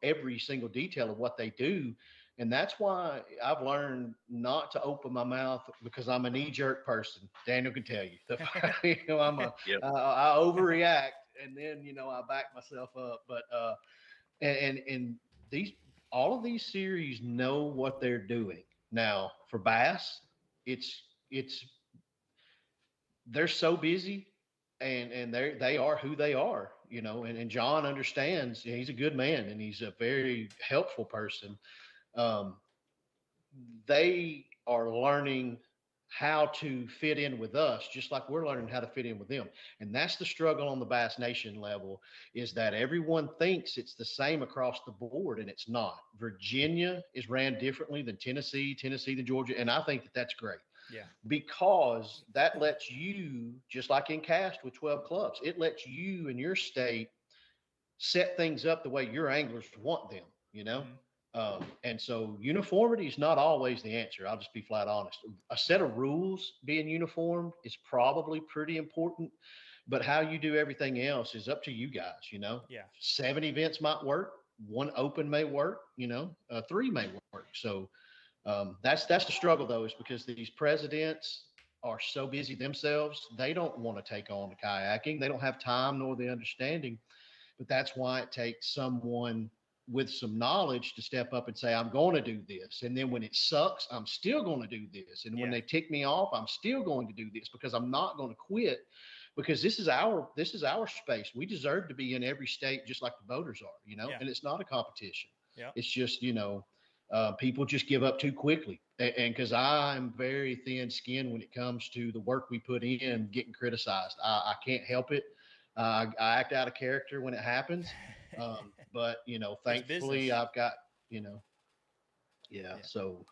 Speaker 4: every single detail of what they do. And that's why I've learned not to open my mouth, because I'm a knee-jerk person. Daniel can tell you.
Speaker 3: Yep.
Speaker 4: I overreact, and then I back myself up. But and these all of these series know what they're doing. Now for bass, it's they're so busy, and they are who they are. And John understands. He's a good man, and he's a very helpful person. They are learning how to fit in with us, just like we're learning how to fit in with them. And that's the struggle on the Bass Nation level, is that everyone thinks it's the same across the board, and it's not. Virginia is ran differently than Tennessee than Georgia. And I think that that's great.
Speaker 1: Yeah.
Speaker 4: Because that lets you, just like in cast with 12 clubs, it lets you in your state set things up the way your anglers want them, and so uniformity is not always the answer. I'll just be flat honest. A set of rules being uniform is probably pretty important, but how you do everything else is up to you guys.
Speaker 1: Yeah.
Speaker 4: 7 events might work, 1 open may work, 3 may work. So that's the struggle, though, is because these presidents are so busy themselves, they don't want to take on the kayaking. They don't have time nor the understanding. But that's why it takes someone with some knowledge to step up and say, I'm going to do this. And then when it sucks, I'm still going to do this. And when
Speaker 1: Yeah.
Speaker 4: they tick me off, I'm still going to do this because I'm not going to quit because this is our space. We deserve to be in every state just like the voters are,
Speaker 1: Yeah.
Speaker 4: and it's not a competition.
Speaker 1: Yeah.
Speaker 4: It's just, people just give up too quickly. And because I'm very thin skinned when it comes to the work we put in getting criticized, I can't help it. I act out of character when it happens. But
Speaker 1: It's
Speaker 4: thankfully
Speaker 1: business.
Speaker 4: I've got, you know, yeah.
Speaker 1: Yeah.
Speaker 4: So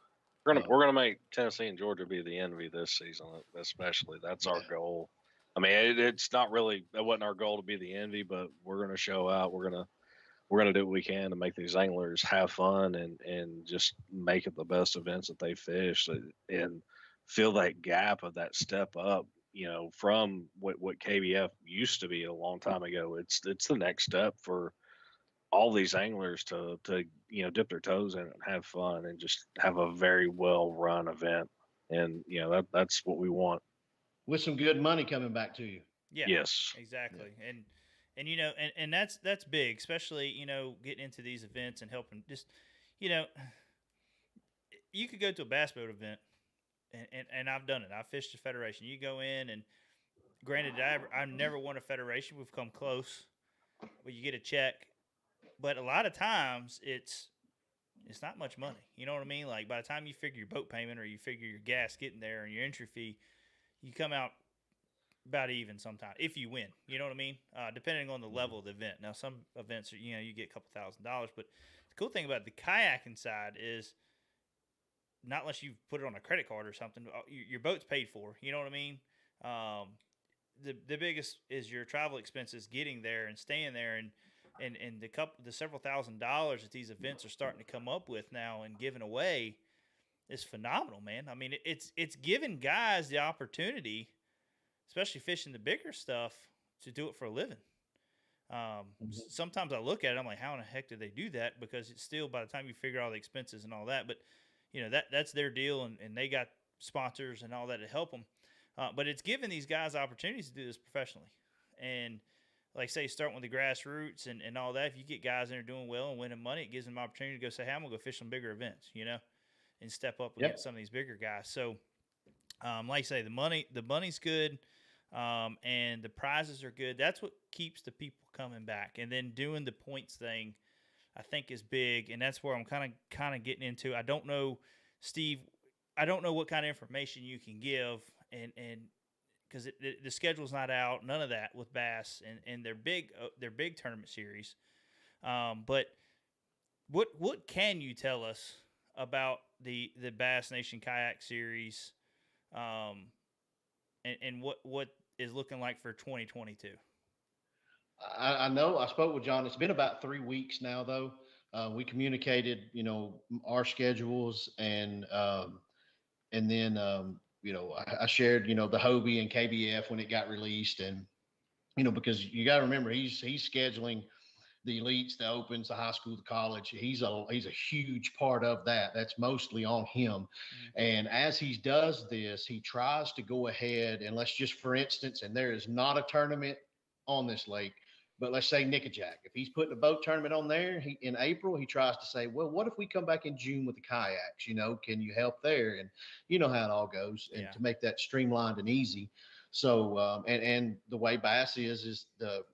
Speaker 3: We're gonna make Tennessee and Georgia be the envy this season, especially. That's our
Speaker 4: yeah,
Speaker 3: goal. I mean, it's not really that wasn't our goal to be the envy, but we're gonna show out. We're gonna do what we can to make these anglers have fun and just make it the best events that they fish and fill that gap of that step up. From what KBF used to be a long time ago. It's the next step for all these anglers to dip their toes in it and have fun and just have a very well run event. And that's what we want.
Speaker 4: with some good money coming back to you.
Speaker 1: Yeah.
Speaker 3: Yes.
Speaker 1: Exactly. And and that's big, especially getting into these events and helping. Just you know, you could go to a bass boat event, and I've done it. I fished a federation. You go in, and granted, I never won a federation. We've come close, but you get a check. But a lot of times, it's not much money. You know what I mean? Like by the time you figure your boat payment or you figure your gas getting there and your entry fee, you come out about even sometimes if you win. You know what I mean? Depending on the level of the event. Now, some events are you get a couple $1,000s, but the cool thing about the kayaking side is not unless you put it on a credit card or something, your boat's paid for. You know what I mean? Um, the biggest is your travel expenses getting there and staying there and the several $1,000s that these events are starting to come up with now and giving away is phenomenal, man. I mean, it's giving guys the opportunity, especially fishing the bigger stuff, to do it for a living. Sometimes I look at it, I'm like, how in the heck did they do that? Because it's still by the time you figure out all the expenses and all that, but that's their deal, and they got sponsors and all that to help them. But it's giving these guys opportunities to do this professionally, and like say starting with the grassroots and all that. If you get guys in there doing well and winning money, it gives them an opportunity to go say, hey, I'm gonna go fish some bigger events, and step up
Speaker 4: Yep.
Speaker 1: against some of these bigger guys. So, like I say, the money's good, and the prizes are good. That's what keeps the people coming back. And then doing the points thing, I think is big, and that's where I'm kind of getting into. I don't know, Steve. I don't know what kind of information you can give, and because the schedule's not out, none of that with bass and their big tournament series. But what can you tell us about the Bass Nation Kayak Series, and what is looking like for 2022?
Speaker 4: I know I spoke with John. It's been about 3 weeks now, though. We communicated, our schedules, and then, I shared, the Hobie and KBF when it got released, and because you got to remember, he's scheduling the elites, the opens, the high school, the college. He's a huge part of that. That's mostly on him.
Speaker 1: Mm-hmm.
Speaker 4: And as he does this, he tries to go ahead and let's just, for instance, and there is not a tournament on this lake, but let's say Nickajack. If he's putting a boat tournament on there, in April, he tries to say, well, what if we come back in June with the kayaks? Can you help there? And you know how it all goes. And to make that streamlined and easy. So, and the way bass is the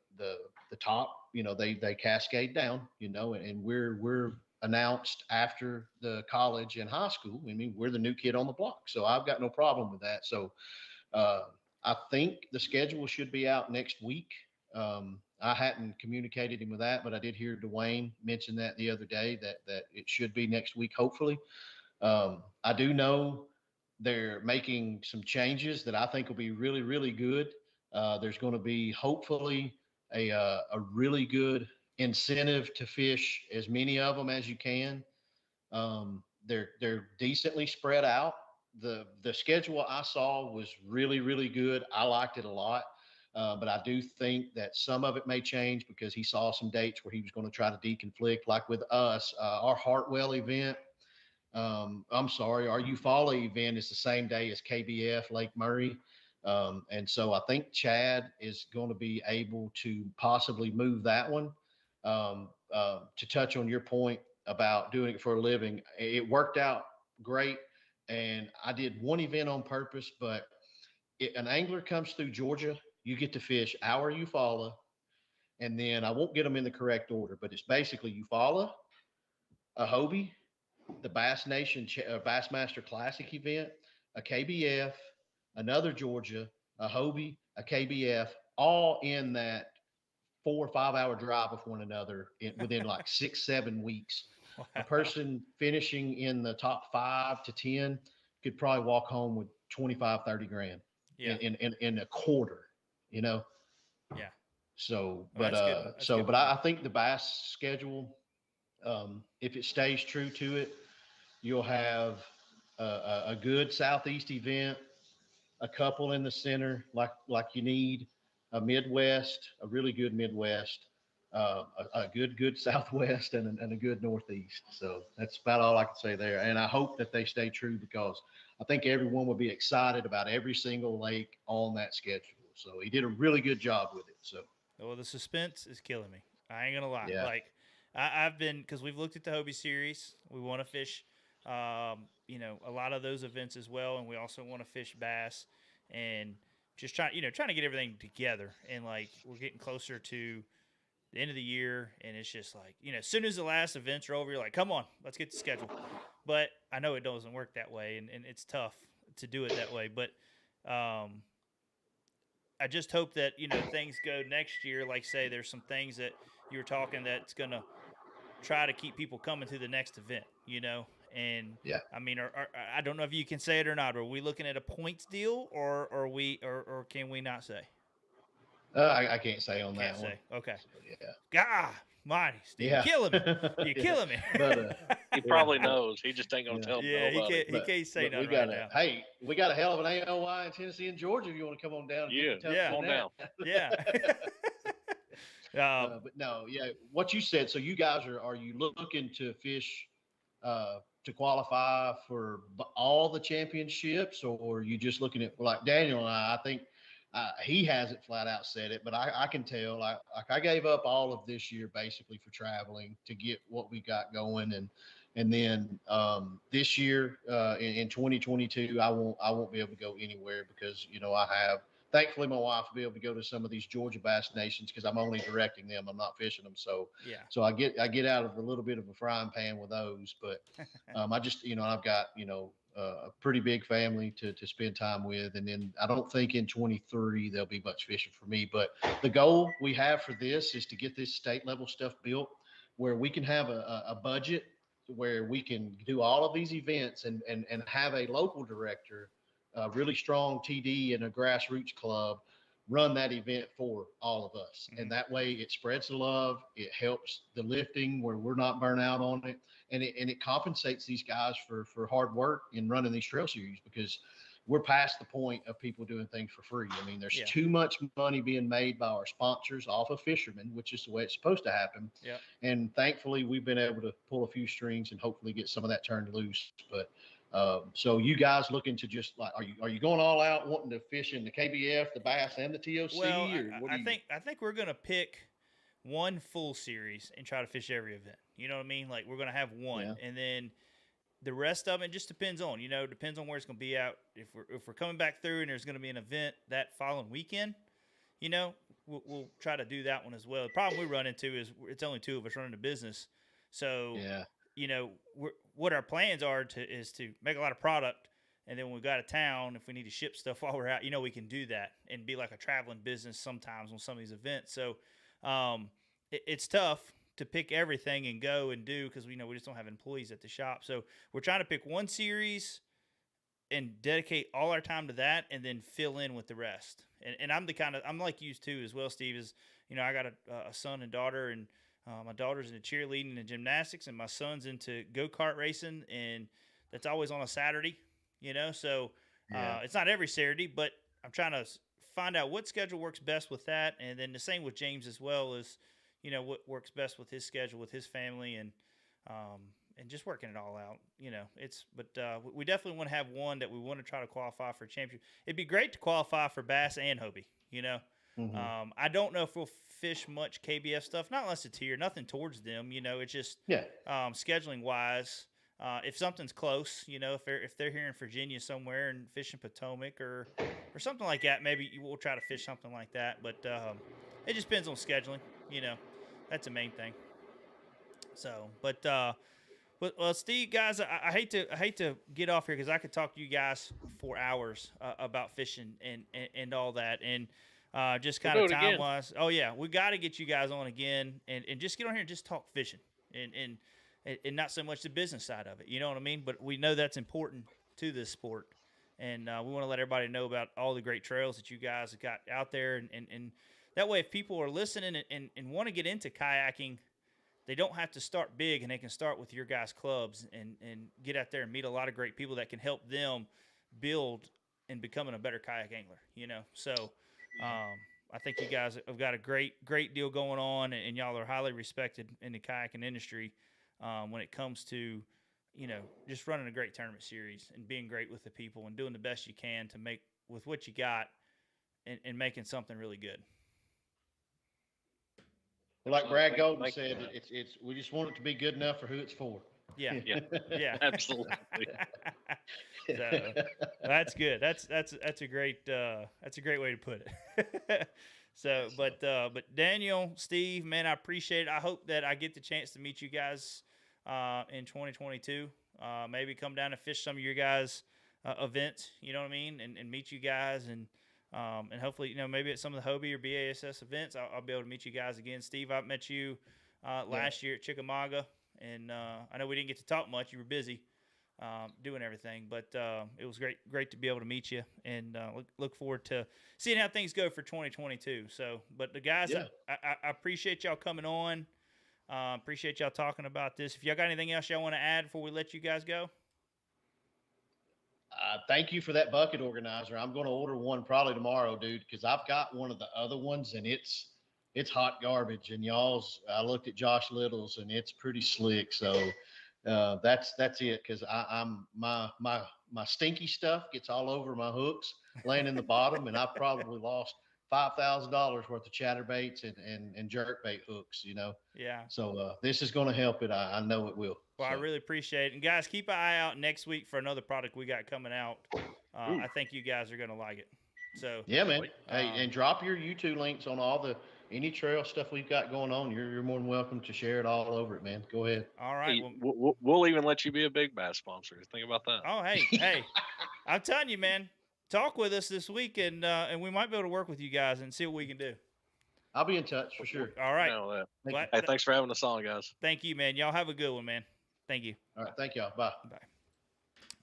Speaker 4: top, they cascade down, and we're announced after the college and high school. I mean, we're the new kid on the block. So I've got no problem with that. So I think the schedule should be out next week. I hadn't communicated him with that, but I did hear Dwayne mention that the other day that it should be next week, hopefully. I do know they're making some changes that I think will be really, really good. There's going to be hopefully a really good incentive to fish as many of them as you can. They're decently spread out. The schedule I saw was really, really good. I liked it a lot. But I do think that some of it may change because he saw some dates where he was going to try to deconflict, like with us, our Hartwell event. I'm sorry, our Eufaula event is the same day as KBF Lake Murray. And so I think Chad is going to be able to possibly move that one. to touch on your point about doing it for a living, it worked out great. And I did one event on purpose, but an angler comes through Georgia, you get to fish our Eufaula, and then I won't get them in the correct order, but it's basically Eufaula, a Hobie, the Bass Nation Bassmaster Classic event, a KBF, another Georgia, a Hobie, a KBF, all in that 4 or 5 hour drive of one another within like 6, 7 weeks.
Speaker 1: Wow.
Speaker 4: A person finishing in the top 5 to 10 could probably walk home with 25, 30 grand
Speaker 1: Yeah.
Speaker 4: in a quarter, you know?
Speaker 1: Yeah.
Speaker 4: So,
Speaker 1: Well,
Speaker 4: but,
Speaker 1: that's good. That's good.
Speaker 4: I think the bass schedule, if it stays true to it, you'll have a good Southeast event, a couple in the center like you need, a Midwest, a really good Midwest, a good Southwest, and a good Northeast. So that's about all I can say there. And I hope that they stay true, because I think everyone will be excited about every single lake on that schedule. So he did a really good job with it. So
Speaker 1: Well, the suspense is killing me. I ain't gonna lie.
Speaker 4: Yeah.
Speaker 1: Like I've been, because we've looked at the Hobie series. We want to fish, a lot of those events as well, and we also want to fish bass, and just trying to get everything together. And like we're getting closer to the end of the year, and it's just like, as soon as the last events are over, you're like, come on, let's get the schedule. But I know it doesn't work that way, and it's tough to do it that way. But I just hope that things go next year. Like say, there's some things that you were talking that's gonna try to keep people coming to the next event. And
Speaker 4: Yeah.
Speaker 1: I mean, I don't know if you can say it or not. Are we looking at a points deal, or can we not say?
Speaker 4: I can't say on
Speaker 1: Can't
Speaker 4: that one.
Speaker 1: say. Okay.
Speaker 4: So, yeah.
Speaker 1: God, mighty, Steve,
Speaker 4: Yeah.
Speaker 1: you're killing me. You're
Speaker 4: Yeah.
Speaker 1: killing me.
Speaker 4: But
Speaker 3: He probably knows. He just ain't gonna
Speaker 4: Yeah.
Speaker 3: tell
Speaker 1: Yeah, he
Speaker 3: nobody.
Speaker 1: can't. He can't say
Speaker 4: we
Speaker 1: nothing
Speaker 4: got
Speaker 1: right now.
Speaker 4: Hey, we got a hell of an AOY in Tennessee and Georgia. If you want to come on down, and
Speaker 3: Yeah,
Speaker 4: get the
Speaker 1: yeah.
Speaker 3: Come on down.
Speaker 1: Yeah.
Speaker 4: But no, yeah, what you said. So you guys are you looking to fish to qualify for all the championships, or are you just looking at, like Daniel and I think he hasn't flat out said it, but I can tell. I gave up all of this year basically for traveling to get what we got going, and then this year in 2022, I won't be able to go anywhere because I have. Thankfully, my wife will be able to go to some of these Georgia Bass Nations because I'm only directing them. I'm not fishing them. So
Speaker 1: Yeah.
Speaker 4: so I get out of a little bit of a frying pan with those. But I just I've got a pretty big family to spend time with, and then I don't think in 23 there'll be much fishing for me. But the goal we have for this is to get this state level stuff built where we can have a budget where we can do all of these events and have a local director, a really strong TD and a grassroots club run that event for all of us.
Speaker 1: Mhm.
Speaker 4: And that way it spreads the love. It helps the lifting where we're not burnt out on it. And it compensates these guys for hard work in running these trail series, because we're past the point of people doing things for free. I mean, there's
Speaker 1: Yeah.
Speaker 4: too much money being made by our sponsors off of fishermen, which is the way it's supposed to happen.
Speaker 1: Yeah.
Speaker 4: And thankfully, we've been able to pull a few strings and hopefully get some of that turned loose. But so you guys looking to just like, are you going all out wanting to fish in the KBF, the bass, and the TOC?
Speaker 1: Well,
Speaker 4: or what do you...
Speaker 1: I think we're gonna pick one full series and try to fish every event. You know what I mean? Like we're gonna have one,
Speaker 4: Yeah.
Speaker 1: and then the rest of it just depends on depends on where it's gonna be out. If we're coming back through and there's gonna be an event that following weekend, we'll try to do that one as well. The problem we run into is it's only two of us running the business, so
Speaker 4: Yeah.
Speaker 1: what our plans are is to make a lot of product, and then when we go out of town, if we need to ship stuff while we're out, we can do that and be like a traveling business sometimes on some of these events. So it's tough to pick everything and go and do because we just don't have employees at the shop. So we're trying to pick one series and dedicate all our time to that, and then fill in with the rest. And I'm like you too as well, Steve. Is I got a son and daughter, and my daughter's into cheerleading and gymnastics, and my son's into go-kart racing, and that's always on a Saturday. So
Speaker 4: Yeah.
Speaker 1: it's not every Saturday, but I'm trying to find out what schedule works best with that, and then the same with James as well as what works best with his schedule with his family, and just working it all out. We definitely want to have one that we want to try to qualify for a championship. It'd be great to qualify for bass and Hobie.
Speaker 4: Mhm.
Speaker 1: I don't know if we'll fish much KBF stuff, not unless it's here. Nothing towards them, it's just
Speaker 4: Yeah.
Speaker 1: scheduling wise. If something's close, if they're here in Virginia somewhere and fishing Potomac or something like that, maybe we'll try to fish something like that. But it just depends on scheduling. That's the main thing. So, well, Steve, guys, I hate to get off here because I could talk to you guys for hours about fishing and all that, and just kind of time wise. Oh yeah, we got to get you guys on again and just get on here and just talk fishing and not so much the business side of it. You know what I mean? But we know that's important to this sport, and we want to let everybody know about all the great trails that you guys have got out there, and that way, if people are listening and want to get into kayaking, they don't have to start big, and they can start with your guys' clubs and get out there and meet a lot of great people that can help them build and becoming a better kayak angler, So I think you guys have got a great deal going on, and y'all are highly respected in the kayaking industry when it comes to, just running a great tournament series and being great with the people and doing the best you can to make with what you got and making something really good.
Speaker 4: Like Brad Golden said, it's we just want it to be good enough for who it's for.
Speaker 1: Yeah.
Speaker 3: Yeah. Absolutely.
Speaker 1: So that's good. That's a great way to put it. So, but Daniel, Steve, man, I appreciate it. I hope that I get the chance to meet you guys in 2022. Maybe come down and fish some of your guys' events. You know what I mean, and meet you guys and hopefully, maybe at some of the Hobie or BASS events, I'll be able to meet you guys again. Steve, I met you last year at Chickamauga, and I know we didn't get to talk much. You were busy doing everything, but it was great to be able to meet you, and look forward to seeing how things go for 2022. So, but the guys, I appreciate y'all coming on. Appreciate y'all talking about this. If y'all got anything else y'all want to add before we let you guys go?
Speaker 4: Thank you for that bucket organizer. I'm going to order one probably tomorrow, dude, because I've got one of the other ones and it's hot garbage. And y'all's, I looked at Josh Little's and it's pretty slick. So that's it, because I'm my stinky stuff gets all over my hooks laying in the bottom, and I've probably lost $5,000 worth of chatterbaits and jerkbait hooks.
Speaker 1: Yeah.
Speaker 4: So this is going to help it. I know it will.
Speaker 1: Well,
Speaker 4: so.
Speaker 1: I really appreciate it. And guys, keep an eye out next week for another product we got coming out. I think you guys are going to like it. So
Speaker 4: yeah, man. Hey, and drop your YouTube links on any trail stuff we've got going on. You're more than welcome to share it all over it, man. Go ahead.
Speaker 1: All right.
Speaker 3: Hey, we'll even let you be a Big Bass sponsor. Think about that.
Speaker 1: Oh, hey, I'm telling you, man. Talk with us this week, and we might be able to work with you guys and see what we can do.
Speaker 4: I'll be in touch for sure.
Speaker 1: All right.
Speaker 3: Hey, thanks for having us on, guys.
Speaker 1: Thank you, man. Y'all have a good one, man. Thank you.
Speaker 4: All right. Thank y'all. Bye.
Speaker 1: Bye.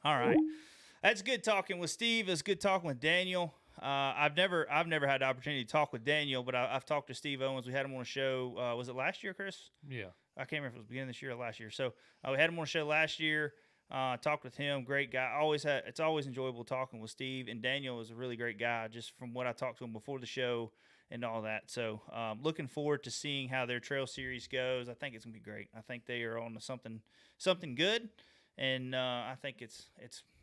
Speaker 1: All right. That's good talking with Steve. It's good talking with Daniel. I've never had the opportunity to talk with Daniel, but I've talked to Steve Owens. We had him on a show. Was it last year, Chris?
Speaker 2: Yeah.
Speaker 1: I can't remember if it was beginning of this year or last year. So we had him on a show last year. Talked with him. Great guy. It's always enjoyable talking with Steve, and Daniel is a really great guy. Just from what I talked to him before the show and all that. So looking forward to seeing how their trail series goes. I think it's gonna be great. I think they are on to something good, and I think it's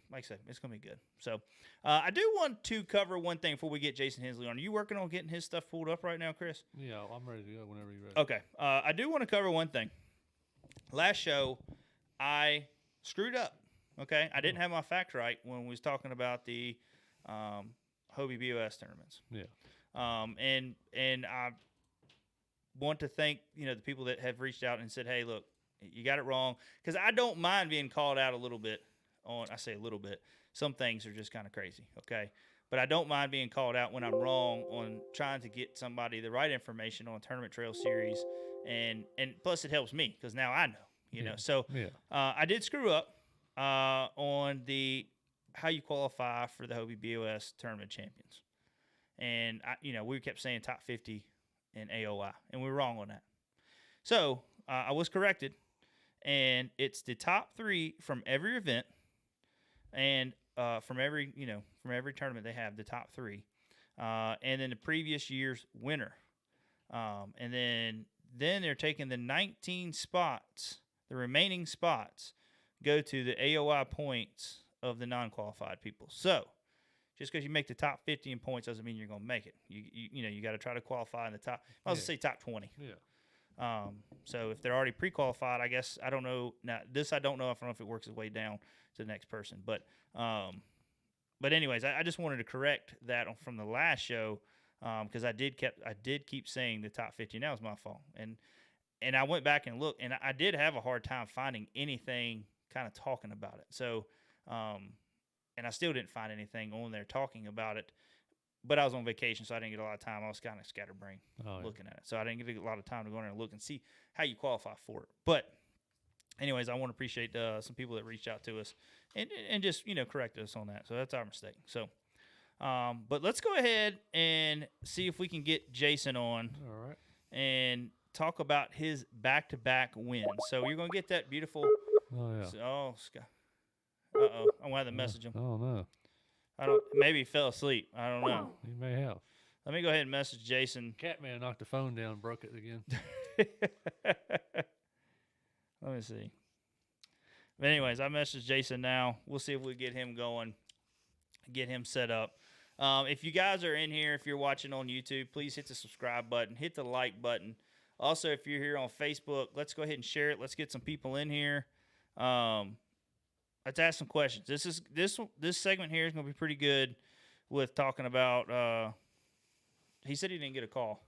Speaker 1: like I said, it's gonna be good. So I do want to cover one thing before we get Jason Hensley on. Are you working on getting his stuff pulled up right now, Chris?
Speaker 2: Yeah, I'm ready to go whenever you're ready.
Speaker 1: Okay. I do want to cover one thing. Last show, I screwed up. Okay, I didn't have my facts right when we was talking about the Hobie BOS tournaments.
Speaker 2: Yeah.
Speaker 1: And I want to thank the people that have reached out and said, hey, look, you got it wrong, because I don't mind being called out a little bit on. I say a little bit. Some things are just kind of crazy. Okay. But I don't mind being called out when I'm wrong on trying to get somebody the right information on a tournament trail series, and plus it helps me because now I know. So I did screw up on the how you qualify for the Hobie BOS tournament champions, and we kept saying top 50 in AOI, and we were wrong on that. So I was corrected, and it's the top 3 from every event, and from every tournament they have the top 3, and then the previous year's winner, and then they're taking the 19 spots. The remaining spots go to the AOI points of the non-qualified people. So Just because you make the top 50 in points doesn't mean you're going to make it. You got to try to qualify in the top. I was going to say top 20.
Speaker 2: Yeah.
Speaker 1: So if they're already pre-qualified, I guess I don't know. Now this I don't know. I don't know if it works its way down to the next person. But anyways, I just wanted to correct that from the last show because I did keep saying the top 50. And that was my fault. And I went back and looked, and I did have a hard time finding anything kind of talking about it. So, and I still didn't find anything on there talking about it. But I was on vacation, so I didn't get a lot of time. I was kind of scatterbrained looking at it. So I didn't get a lot of time to go in there and look and see how you qualify for it. But anyways, I want to appreciate some people that reached out to us and just, corrected us on that. So that's our mistake. So, but let's go ahead and see if we can get Jason on.
Speaker 2: All right.
Speaker 1: And talk about his back-to-back wins. So you're going to get that beautiful.
Speaker 2: Oh, yeah.
Speaker 1: Scott. Uh-oh. I'm going to have to message him.
Speaker 2: Oh, no.
Speaker 1: Maybe he fell asleep. I don't know.
Speaker 2: He may have.
Speaker 1: Let me go ahead and message Jason.
Speaker 2: Catman knocked the phone down and broke it again.
Speaker 1: Let me see. But anyways, I messaged Jason now. We'll see if we get him going, get him set up. If you guys are in here, if you're watching on YouTube, please hit the subscribe button, hit the like button. Also, if you're here on Facebook, let's go ahead and share it. Let's get some people in here. Let's ask some questions. This segment here is going to be pretty good with talking about. He said he didn't get a call.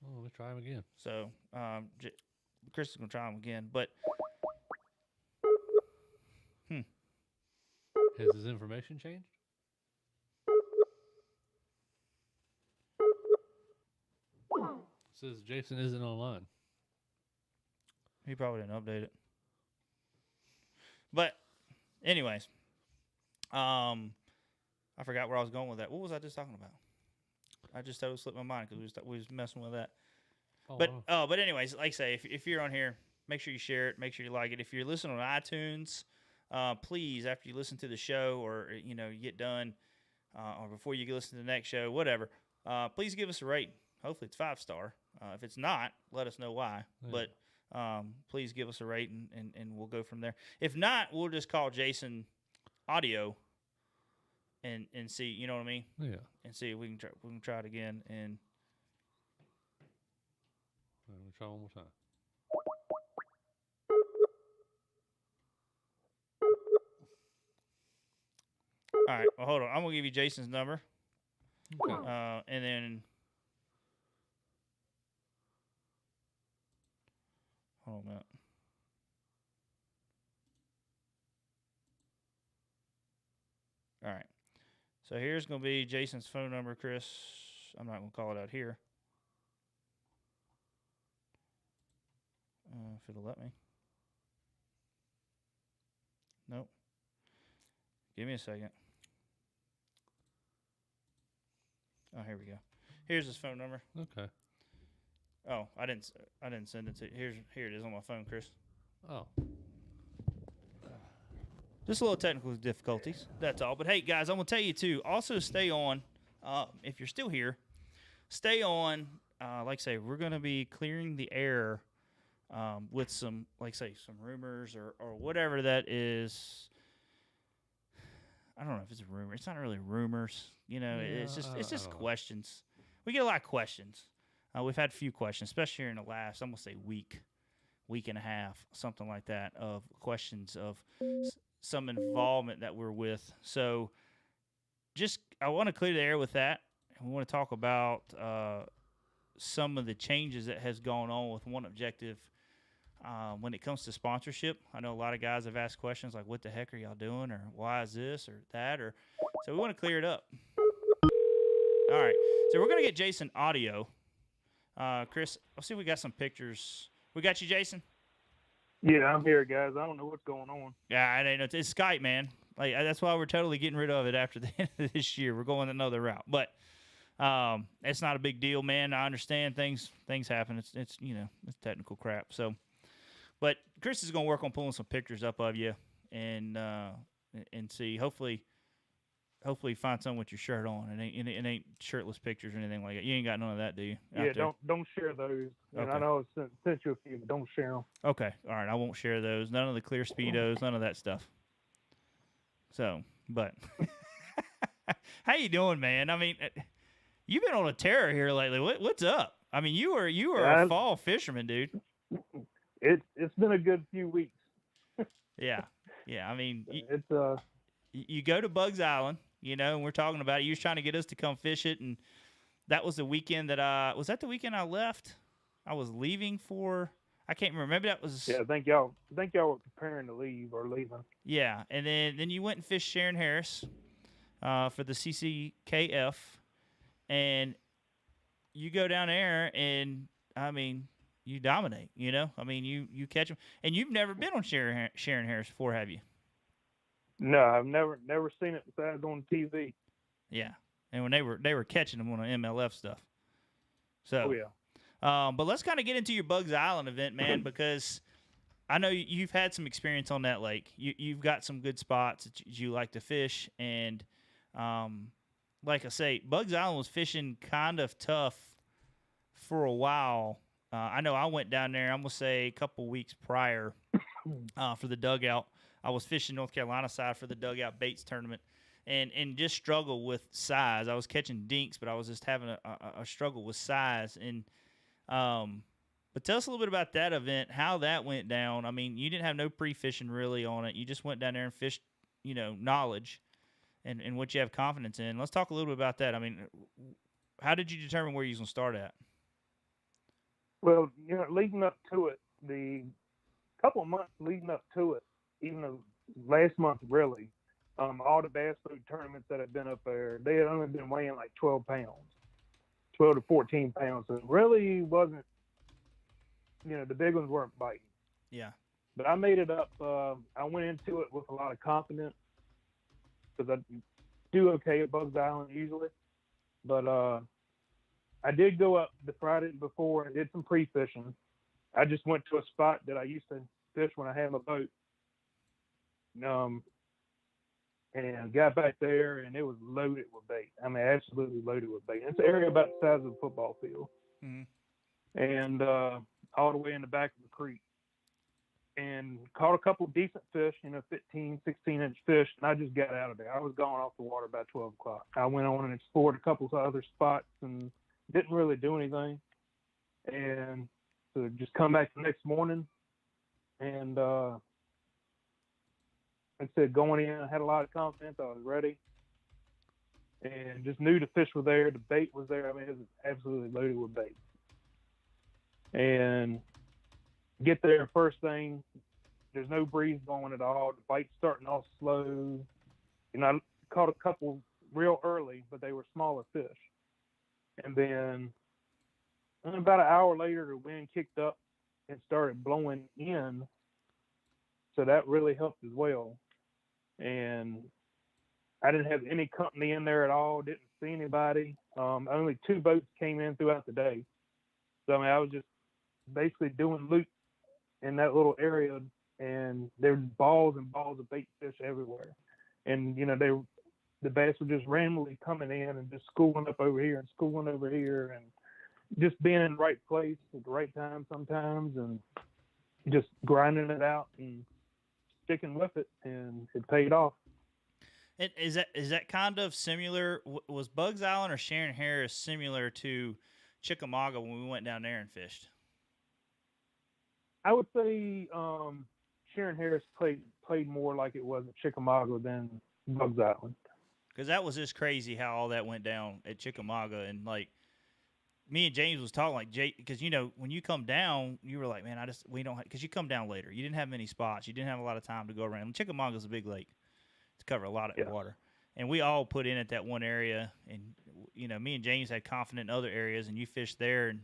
Speaker 2: Oh, let me try him again.
Speaker 1: So Chris is going to try him again. But
Speaker 2: has his information changed? It says Jason isn't online.
Speaker 1: He probably didn't update it. But anyways, I forgot where I was going with that. What was I just talking about? I just totally slipped my mind because we was messing with that.
Speaker 2: Oh,
Speaker 1: but
Speaker 2: wow.
Speaker 1: But anyways, like I say, if you're on here, make sure you share it. Make sure you like it. If you're listening on iTunes, please, after you listen to the show or you get done, or before you listen to the next show, whatever, please give us a rating. Hopefully it's 5-star. If it's not, let us know why.
Speaker 2: Yeah.
Speaker 1: But please give us a rating, and we'll go from there. If not, we'll just call Jason audio and see, you know what I mean?
Speaker 2: Yeah.
Speaker 1: And see if we can try it again. And
Speaker 2: Let me try one more time.
Speaker 1: all right, well, hold on. I'm gonna give you Jason's number,
Speaker 2: Okay.
Speaker 1: and then hold on a minute. All right. So here's going to be Jason's phone number, Chris. I'm not going to call it out here. If it'll let me. Nope. Give me a second. Oh, here we go. Here's his phone number.
Speaker 2: Okay.
Speaker 1: Oh, I didn't send it to you. Here it is on my phone, Chris.
Speaker 2: Oh.
Speaker 1: Just a little technical difficulties. That's all. But hey, guys, I'm gonna tell you too. Also, stay on. If you're still here, stay on. Like I say, we're gonna be clearing the air with some, like say, some rumors or whatever that is. I don't know if it's a rumor. It's not really rumors. It's just questions. We get a lot of questions. We've had a few questions, especially here in the last, I'm gonna say week and a half, something like that, of questions of some involvement that we're with. So I want to clear the air with that. We want to talk about some of the changes that has gone on with One Objective when it comes to sponsorship. I know a lot of guys have asked questions like, what the heck are y'all doing? Or why is this or that? So we want to clear it up. All right. So we're going to get Jason audio. Chris, let's see if we got some pictures. We got you, Jason?
Speaker 5: Yeah, I'm here, guys. I don't know what's going on.
Speaker 1: Yeah, it's Skype, man. Like that's why we're totally getting rid of it after the end of this year. We're going another route, but it's not a big deal, man. I understand things happen. It's it's technical crap. So, but Chris is going to work on pulling some pictures up of you and see. Hopefully find something with your shirt on. It ain't shirtless pictures or anything like that. You ain't got none of that, do you?
Speaker 5: Yeah, don't share those. And I
Speaker 1: Okay.
Speaker 5: know I sent you a few, but don't share them.
Speaker 1: Okay, all right. I won't share those. None of the clear speedos. None of that stuff. So, but How you doing, man? I mean, you've been on a tear here lately. What's up? I mean, you were a
Speaker 5: Yeah,
Speaker 1: fall fisherman, dude.
Speaker 5: it's been a good few weeks.
Speaker 1: Yeah, yeah. I mean,
Speaker 5: It's
Speaker 1: you go to Bugs Island, and we're talking about it. You was trying to get us to come fish it, and that was the weekend that was that the weekend I left. I was leaving for I can't remember. Maybe that was
Speaker 5: yeah. I think y'all were preparing to leave or leaving.
Speaker 1: yeah. And then you went and fished Sharon Harris for the CCKF, and you go down there, and I mean, you dominate. I mean, you catch them, and you've never been on Sharon Harris before, have you?
Speaker 5: No, I've never seen it besides on TV.
Speaker 1: Yeah, and when they were catching them on the MLF stuff.
Speaker 5: Oh
Speaker 1: So,
Speaker 5: yeah.
Speaker 1: but let's kind of get into your Bugs Island event, man, because I know you've had some experience on that lake. You've got some good spots that you like to fish, and like I say, Bugs Island was fishing kind of tough for a while. I know I went down there. I'm gonna say a couple weeks prior for the dugout. I was fishing North Carolina side for the dugout baits tournament, and just struggled with size. I was catching dinks, but I was just having a struggle with size. And but tell us a little bit about that event, how that went down. I mean, you didn't have no pre-fishing really on it. You just went down there and fished, knowledge and what you have confidence in. Let's talk a little bit about that. I mean, how did you determine where you was gonna start at?
Speaker 5: Well, leading up to it, the couple of months leading up to it, even though last month really, all the bass food tournaments that had been up there, they had only been weighing like 12 pounds, 12 to 14 pounds. So it really wasn't, the big ones weren't biting.
Speaker 1: Yeah.
Speaker 5: But I made it up. I went into it with a lot of confidence because I do okay at Bugs Island usually. But I did go up the Friday before and did some pre-fishing. I just went to a spot that I used to fish when I had my boat. And got back there, and it was loaded with bait. I mean, absolutely loaded with bait. It's an area about the size of a football field.
Speaker 1: Mm-hmm.
Speaker 5: And all the way in the back of the creek. And caught a couple of decent fish, 15, 16-inch fish, and I just got out of there. I was gone off the water by 12 o'clock. I went on and explored a couple of other spots and didn't really do anything. And so just come back the next morning, and like I said, going in, I had a lot of confidence. I was ready. And just knew the fish were there. The bait was there. I mean, it was absolutely loaded with bait. And get there first thing, there's no breeze going at all. The bite's starting off slow. I caught a couple real early, but they were smaller fish. And then about an hour later, the wind kicked up and started blowing in. So that really helped as well. And I didn't have any company in there at all. Didn't see anybody. Only 2 boats came in throughout the day. So, I mean, I was just basically doing loops in that little area, and there's balls and balls of bait fish everywhere. And, the bass were just randomly coming in and just schooling up over here and schooling over here and just being in the right place at the right time sometimes and just grinding it out and sticking with it, and it paid off.
Speaker 1: And is that kind of similar? Was Bugs Island or Sharon Harris similar to Chickamauga when we went down there and fished?
Speaker 5: I would say Sharon Harris played more like it was at Chickamauga than Bugs Island.
Speaker 1: Because that was just crazy how all that went down at Chickamauga, and like me and James was talking like because when you come down, you were like, man, we don't because you come down later. You didn't have many spots. You didn't have a lot of time to go around. Chickamauga's a big lake to cover a lot of water, and we all put in at that one area, and me and James had confidence in other areas, and you fished there, and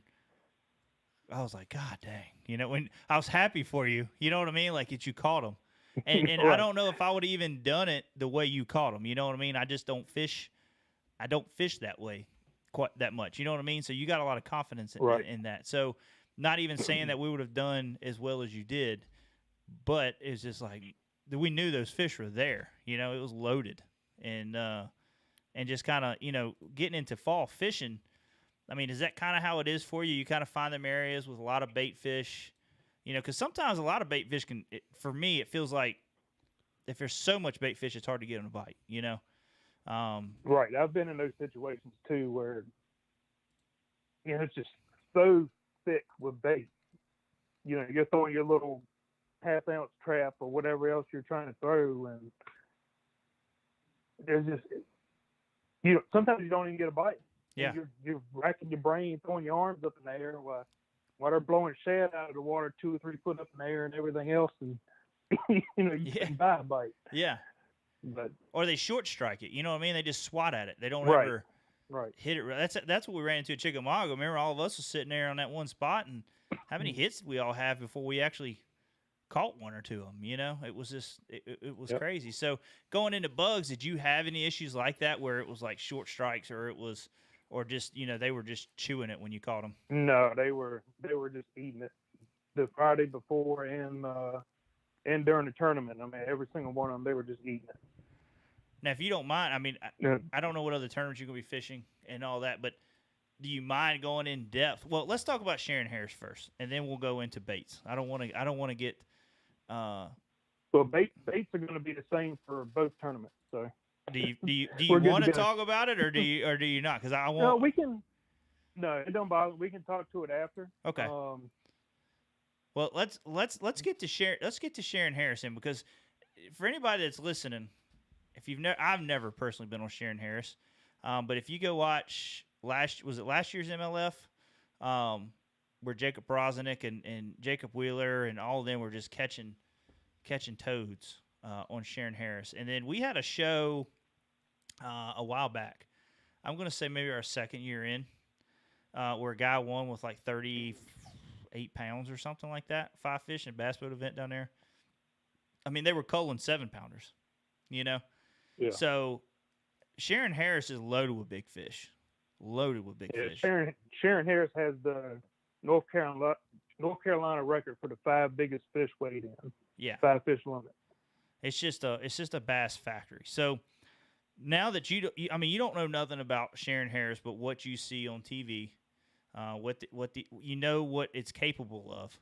Speaker 1: I was like, God dang, when I was happy for you, you know what I mean, like that you caught them, and
Speaker 5: Right.
Speaker 1: I don't know if I would have even done it the way you caught them. You know what I mean? I just don't fish. I don't fish that way quite that much. You know what I mean? So you got a lot of confidence in that. So not even saying that we would have done as well as you did, but it's just like we knew those fish were there. It was loaded, and just kind of getting into fall fishing. I mean, is that kind of how it is for you? You kind of find them areas with a lot of bait fish, because sometimes a lot of bait fish for me, it feels like if there's so much bait fish, it's hard to get them to bite,
Speaker 5: Right. I've been in those situations too where, it's just so thick with bait. You're throwing your little half-ounce trap or whatever else you're trying to throw, and there's just sometimes you don't even get a bite.
Speaker 1: Yeah.
Speaker 5: And you're racking your brain, throwing your arms up in the air while they're blowing shad out of the water 2 or 3 foot up in the air and everything else, and you
Speaker 1: Yeah.
Speaker 5: can buy a bite.
Speaker 1: Yeah.
Speaker 5: But
Speaker 1: Or they short strike it. You know what I mean? They just swat at it. They don't
Speaker 5: Right.
Speaker 1: ever
Speaker 5: right,
Speaker 1: hit it. That's what we ran into at Chickamauga. Remember, all of us was sitting there on that one spot, and how many hits did we all have before we actually caught 1 or 2 of them? It was just it was
Speaker 5: Yep.
Speaker 1: crazy. So going into bugs, did you have any issues like that where it was like short strikes, or just they were just chewing it when you caught them?
Speaker 5: no, they were just eating it the Friday before and during the tournament. I mean, every single one of them, they were just eating it.
Speaker 1: Now, if you don't mind, I mean,
Speaker 5: Yeah.
Speaker 1: I don't know what other tournaments you're gonna be fishing and all that, but do you mind going in depth? Well, let's talk about Sharon Harris first, and then we'll go into baits. I don't want to get.
Speaker 5: So baits are going to be the same for both tournaments. So
Speaker 1: Do you
Speaker 5: We're good
Speaker 1: want
Speaker 5: to
Speaker 1: to
Speaker 5: go.
Speaker 1: talk about it, or do you not? Because I
Speaker 5: no,
Speaker 1: want.
Speaker 5: we can. No, it don't bother. We can talk to it after.
Speaker 1: Okay. Well, let's get to Sharon Harrison, because for anybody that's listening, if I've never personally been on Sharon Harris, but if you go watch last year's MLF, where Jacob Brozenick and Jacob Wheeler and all of them were just catching toads on Sharon Harris, and then we had a show a while back. I'm gonna say maybe our second year in, where a guy won with like 38 pounds or something like that. 5 fish in a bass boat event down there. I mean, they were culling 7-pounders,
Speaker 5: Yeah.
Speaker 1: So Sharon Harris is loaded with big fish.
Speaker 5: Sharon Harris has the North Carolina record for the 5 biggest fish weighed in.
Speaker 1: Yeah.
Speaker 5: 5 fish limit.
Speaker 1: It's just a bass factory. So now that you don't know nothing about Sharon Harris, but what you see on TV, what it's capable of.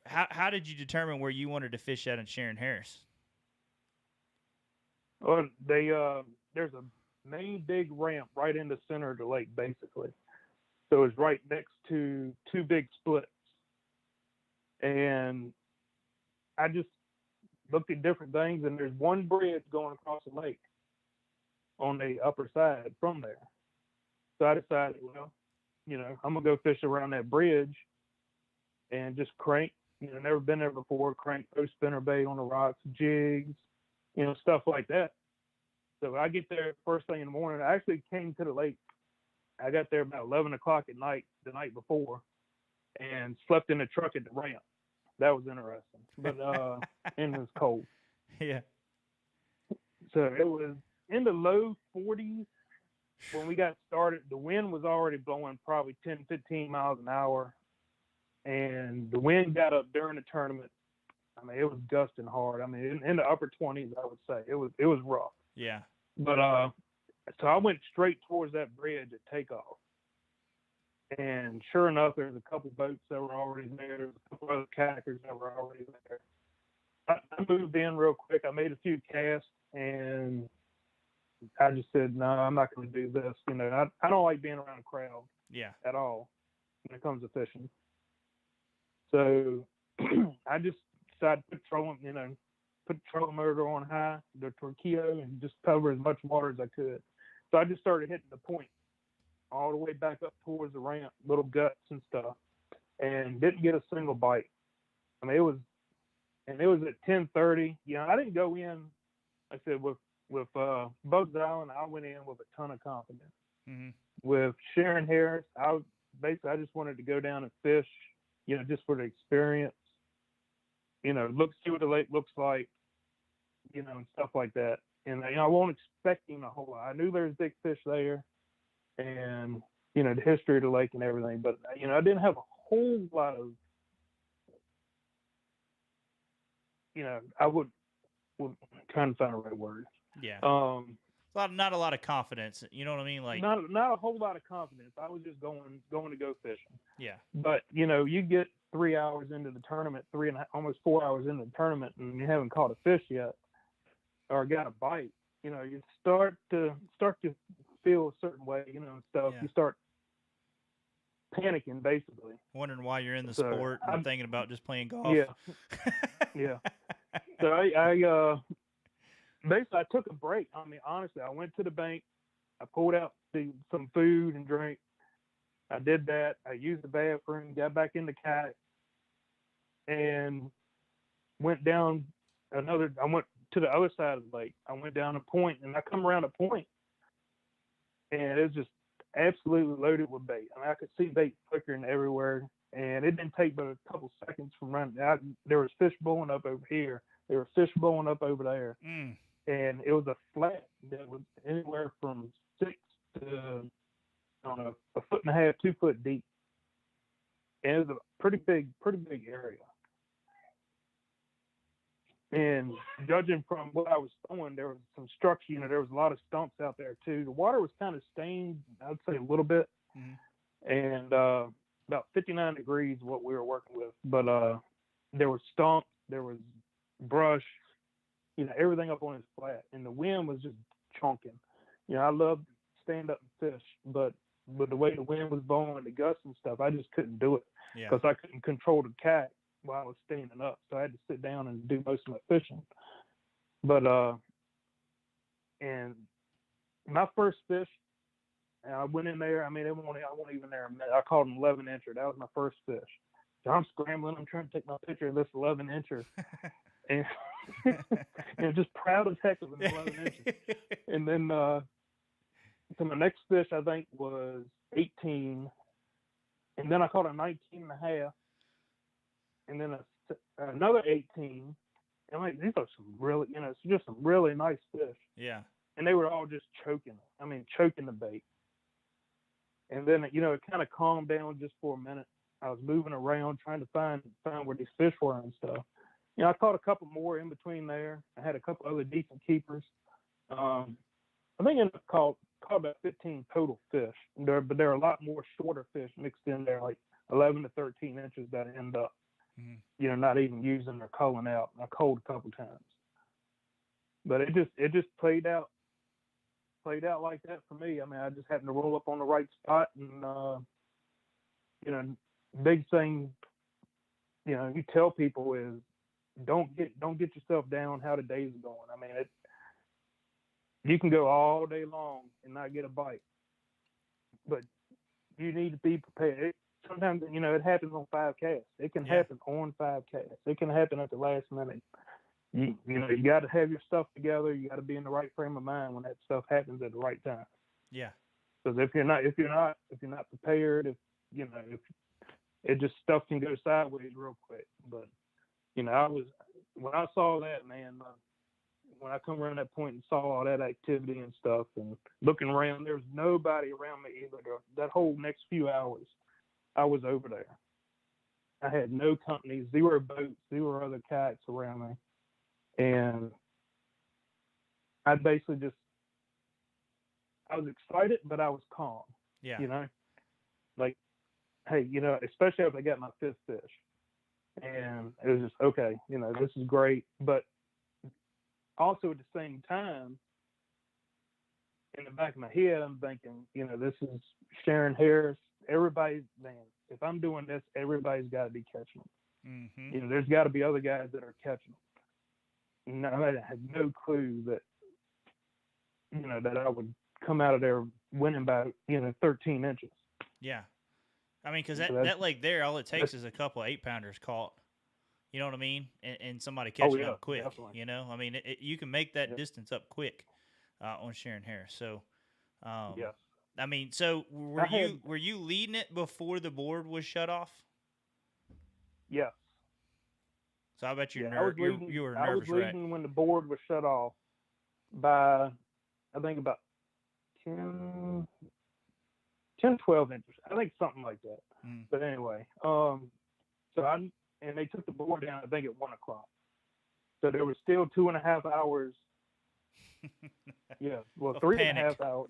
Speaker 1: How did you determine where you wanted to fish at in Sharon Harris?
Speaker 5: Well, there's a main big ramp right in the center of the lake, basically. So it's right next to 2 big splits, and I just looked at different things, and there's one bridge going across the lake on the upper side from there. So I decided, well, I'm gonna go fish around that bridge and just crank. Never been there before. Crank, throw spinnerbait on the rocks, jigs, stuff like that. So I get there first thing in the morning. I actually came to the lake. I got there about 11 o'clock at night the night before, and slept in the truck at the ramp. That was interesting, but and it was cold.
Speaker 1: Yeah.
Speaker 5: So it was in the low 40s when we got started. The wind was already blowing probably 10, 15 miles an hour, and the wind got up during the tournament. I mean, it was gusting hard. I mean, in the upper 20s, I would say. It was rough.
Speaker 1: Yeah.
Speaker 5: But so I went straight towards that bridge at takeoff. And sure enough, there's a couple boats that were already there. There's a couple other kayakers that were already there. I moved in real quick. I made a few casts, and I just said, no, I'm not going to do this. I don't like being around a crowd
Speaker 1: Yeah.
Speaker 5: at all when it comes to fishing. So I just decided to put the trolling motor on high, the Torquillo, and just cover as much water as I could. So I just started hitting the point all the way back up towards the ramp, little guts and stuff, and didn't get a single bite. I mean, it was at 10:30. I didn't go in. I said with Bugs Island, I went in with a ton of confidence.
Speaker 1: Mm-hmm.
Speaker 5: With Sharon Harris, I just wanted to go down and fish, just for the experience. See what the lake looks like, and stuff like that. And I wasn't expecting a whole lot. I knew there was big fish there, and the history of the lake and everything. But I didn't have a whole lot of, I would trying to find the right word.
Speaker 1: Yeah. Not a lot of confidence. You know what I mean? Like
Speaker 5: not a whole lot of confidence. I was just going to go fishing.
Speaker 1: Yeah.
Speaker 5: But you get 3 hours into the tournament, almost 4 hours into the tournament, and you haven't caught a fish yet, or got a bite. you start to feel a certain way, and stuff.
Speaker 1: Yeah.
Speaker 5: You start panicking, basically.
Speaker 1: Wondering why you're in the
Speaker 5: So
Speaker 1: sport and thinking about just playing golf.
Speaker 5: yeah, yeah. So I basically I took a break. I mean, honestly, I went to the bank. I pulled out some food and drink. I did that. I used the bathroom, got back in the kayak, and went down another. I went to the other side of the lake. I went down a point, and I come around a point, and it's just absolutely loaded with bait. I mean, I could see bait flickering everywhere, and it didn't take but a couple seconds from running. There was fish blowing up over here. There were fish blowing up over there,
Speaker 1: Mm.
Speaker 5: and it was a flat that was anywhere from 6 to, I don't know, a foot and a half, 2 foot deep, and it was a pretty big area. And judging from what I was throwing, there was some structure, there was a lot of stumps out there too. The water was kind of stained, I'd say a little bit, and about 59 degrees what we were working with. But there was stumps, there was brush, everything up on his flat, and the wind was just chunking. I love stand up and fish, but with the way the wind was blowing, the gusts and stuff, I just couldn't do it because I couldn't control the kayak while I was standing up, so I had to sit down and do most of my fishing. But and my first fish, and I went in there. I mean, I wasn't even there a minute. I caught an 11-incher. That was my first fish. So I'm scrambling. I'm trying to take my picture of this 11-incher, and and just proud as heck of an 11-incher. And then so my next fish I think was 18, and then I caught a 19 and a half. And then another 18. And like, these are some really, it's just some really nice fish.
Speaker 1: Yeah.
Speaker 5: And they were all just choking the bait. And then, it kind of calmed down just for a minute. I was moving around trying to find where these fish were and stuff. I caught a couple more in between there. I had a couple other decent keepers. I think I caught about 15 total fish. But there are a lot more shorter fish mixed in there, like 11 to 13 inches that end up. Not even using or culling out. I culled a couple times, but it just played out like that for me. I mean, I just happened to roll up on the right spot, and big thing, you tell people is don't get yourself down how the days are going. I mean, you can go all day long and not get a bite, but you need to be prepared. Sometimes, it happens on 5 casts. It can happen on 5 casts. It can happen at the last minute. You got to have your stuff together. You got to be in the right frame of mind when that stuff happens at the right time.
Speaker 1: Yeah.
Speaker 5: Because if you're not prepared, if it just stuff can go sideways real quick. But when I saw that, man, when I come around that point and saw all that activity and stuff, and looking around, there was nobody around me either. That whole next few hours, I was over there. I had no company, 0 boats, 0 other kayaks around me. And I basically I was excited, but I was calm.
Speaker 1: Yeah.
Speaker 5: Like, hey, especially if I got my 5th fish. And it was just, okay, this is great. But also at the same time, in the back of my head, I'm thinking, this is Sharon Harris. Everybody, man, if I'm doing this, everybody's got to be catching them. There's got to be other guys that are catching them. I had no clue that, that I would come out of there winning by, 13 inches.
Speaker 1: Yeah. I mean, because that lake there, all it takes is a couple of 8-pounders caught. You know what I mean? And somebody catching up quick.
Speaker 5: Definitely.
Speaker 1: I mean, you can make that distance up quick on Sharon Harris. So,
Speaker 5: yeah.
Speaker 1: I mean, so were you leading it before the board was shut off?
Speaker 5: Yes.
Speaker 1: So I bet you were nervous,
Speaker 5: I was leading when the board was shut off by, I think, about 10, 12 inches. I think something like that. But anyway, and they took the board down, I think, at 1 o'clock. So there was still 2.5 hours. Yeah, well, 3.5 hours,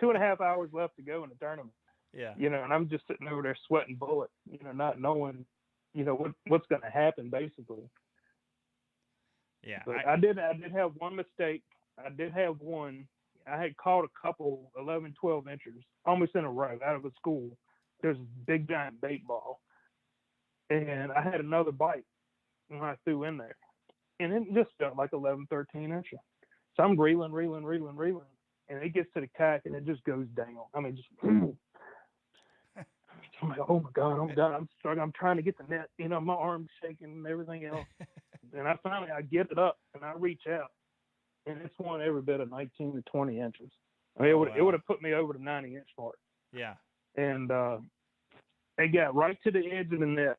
Speaker 5: 2.5 hours left to go in the tournament.
Speaker 1: Yeah.
Speaker 5: And I'm just sitting over there sweating bullets, not knowing, what's going to happen, basically.
Speaker 1: Yeah.
Speaker 5: But I did have one mistake. I did have one. I had caught a couple 11, 12 inchers almost in a row out of a school. There's a big giant bait ball, and I had another bite when I threw in there, and it just felt like 11, 13 incher. So I'm reeling, and it gets to the kayak and it just goes down. I mean, just I'm like, oh my god, I'm struggling. I'm trying to get the net, my arms shaking and everything else. And I get it up and I reach out, and it's one every bit of 19 to 20 inches. I mean, it would have put me over the 90-inch mark.
Speaker 1: Yeah.
Speaker 5: And it got right to the edge of the net,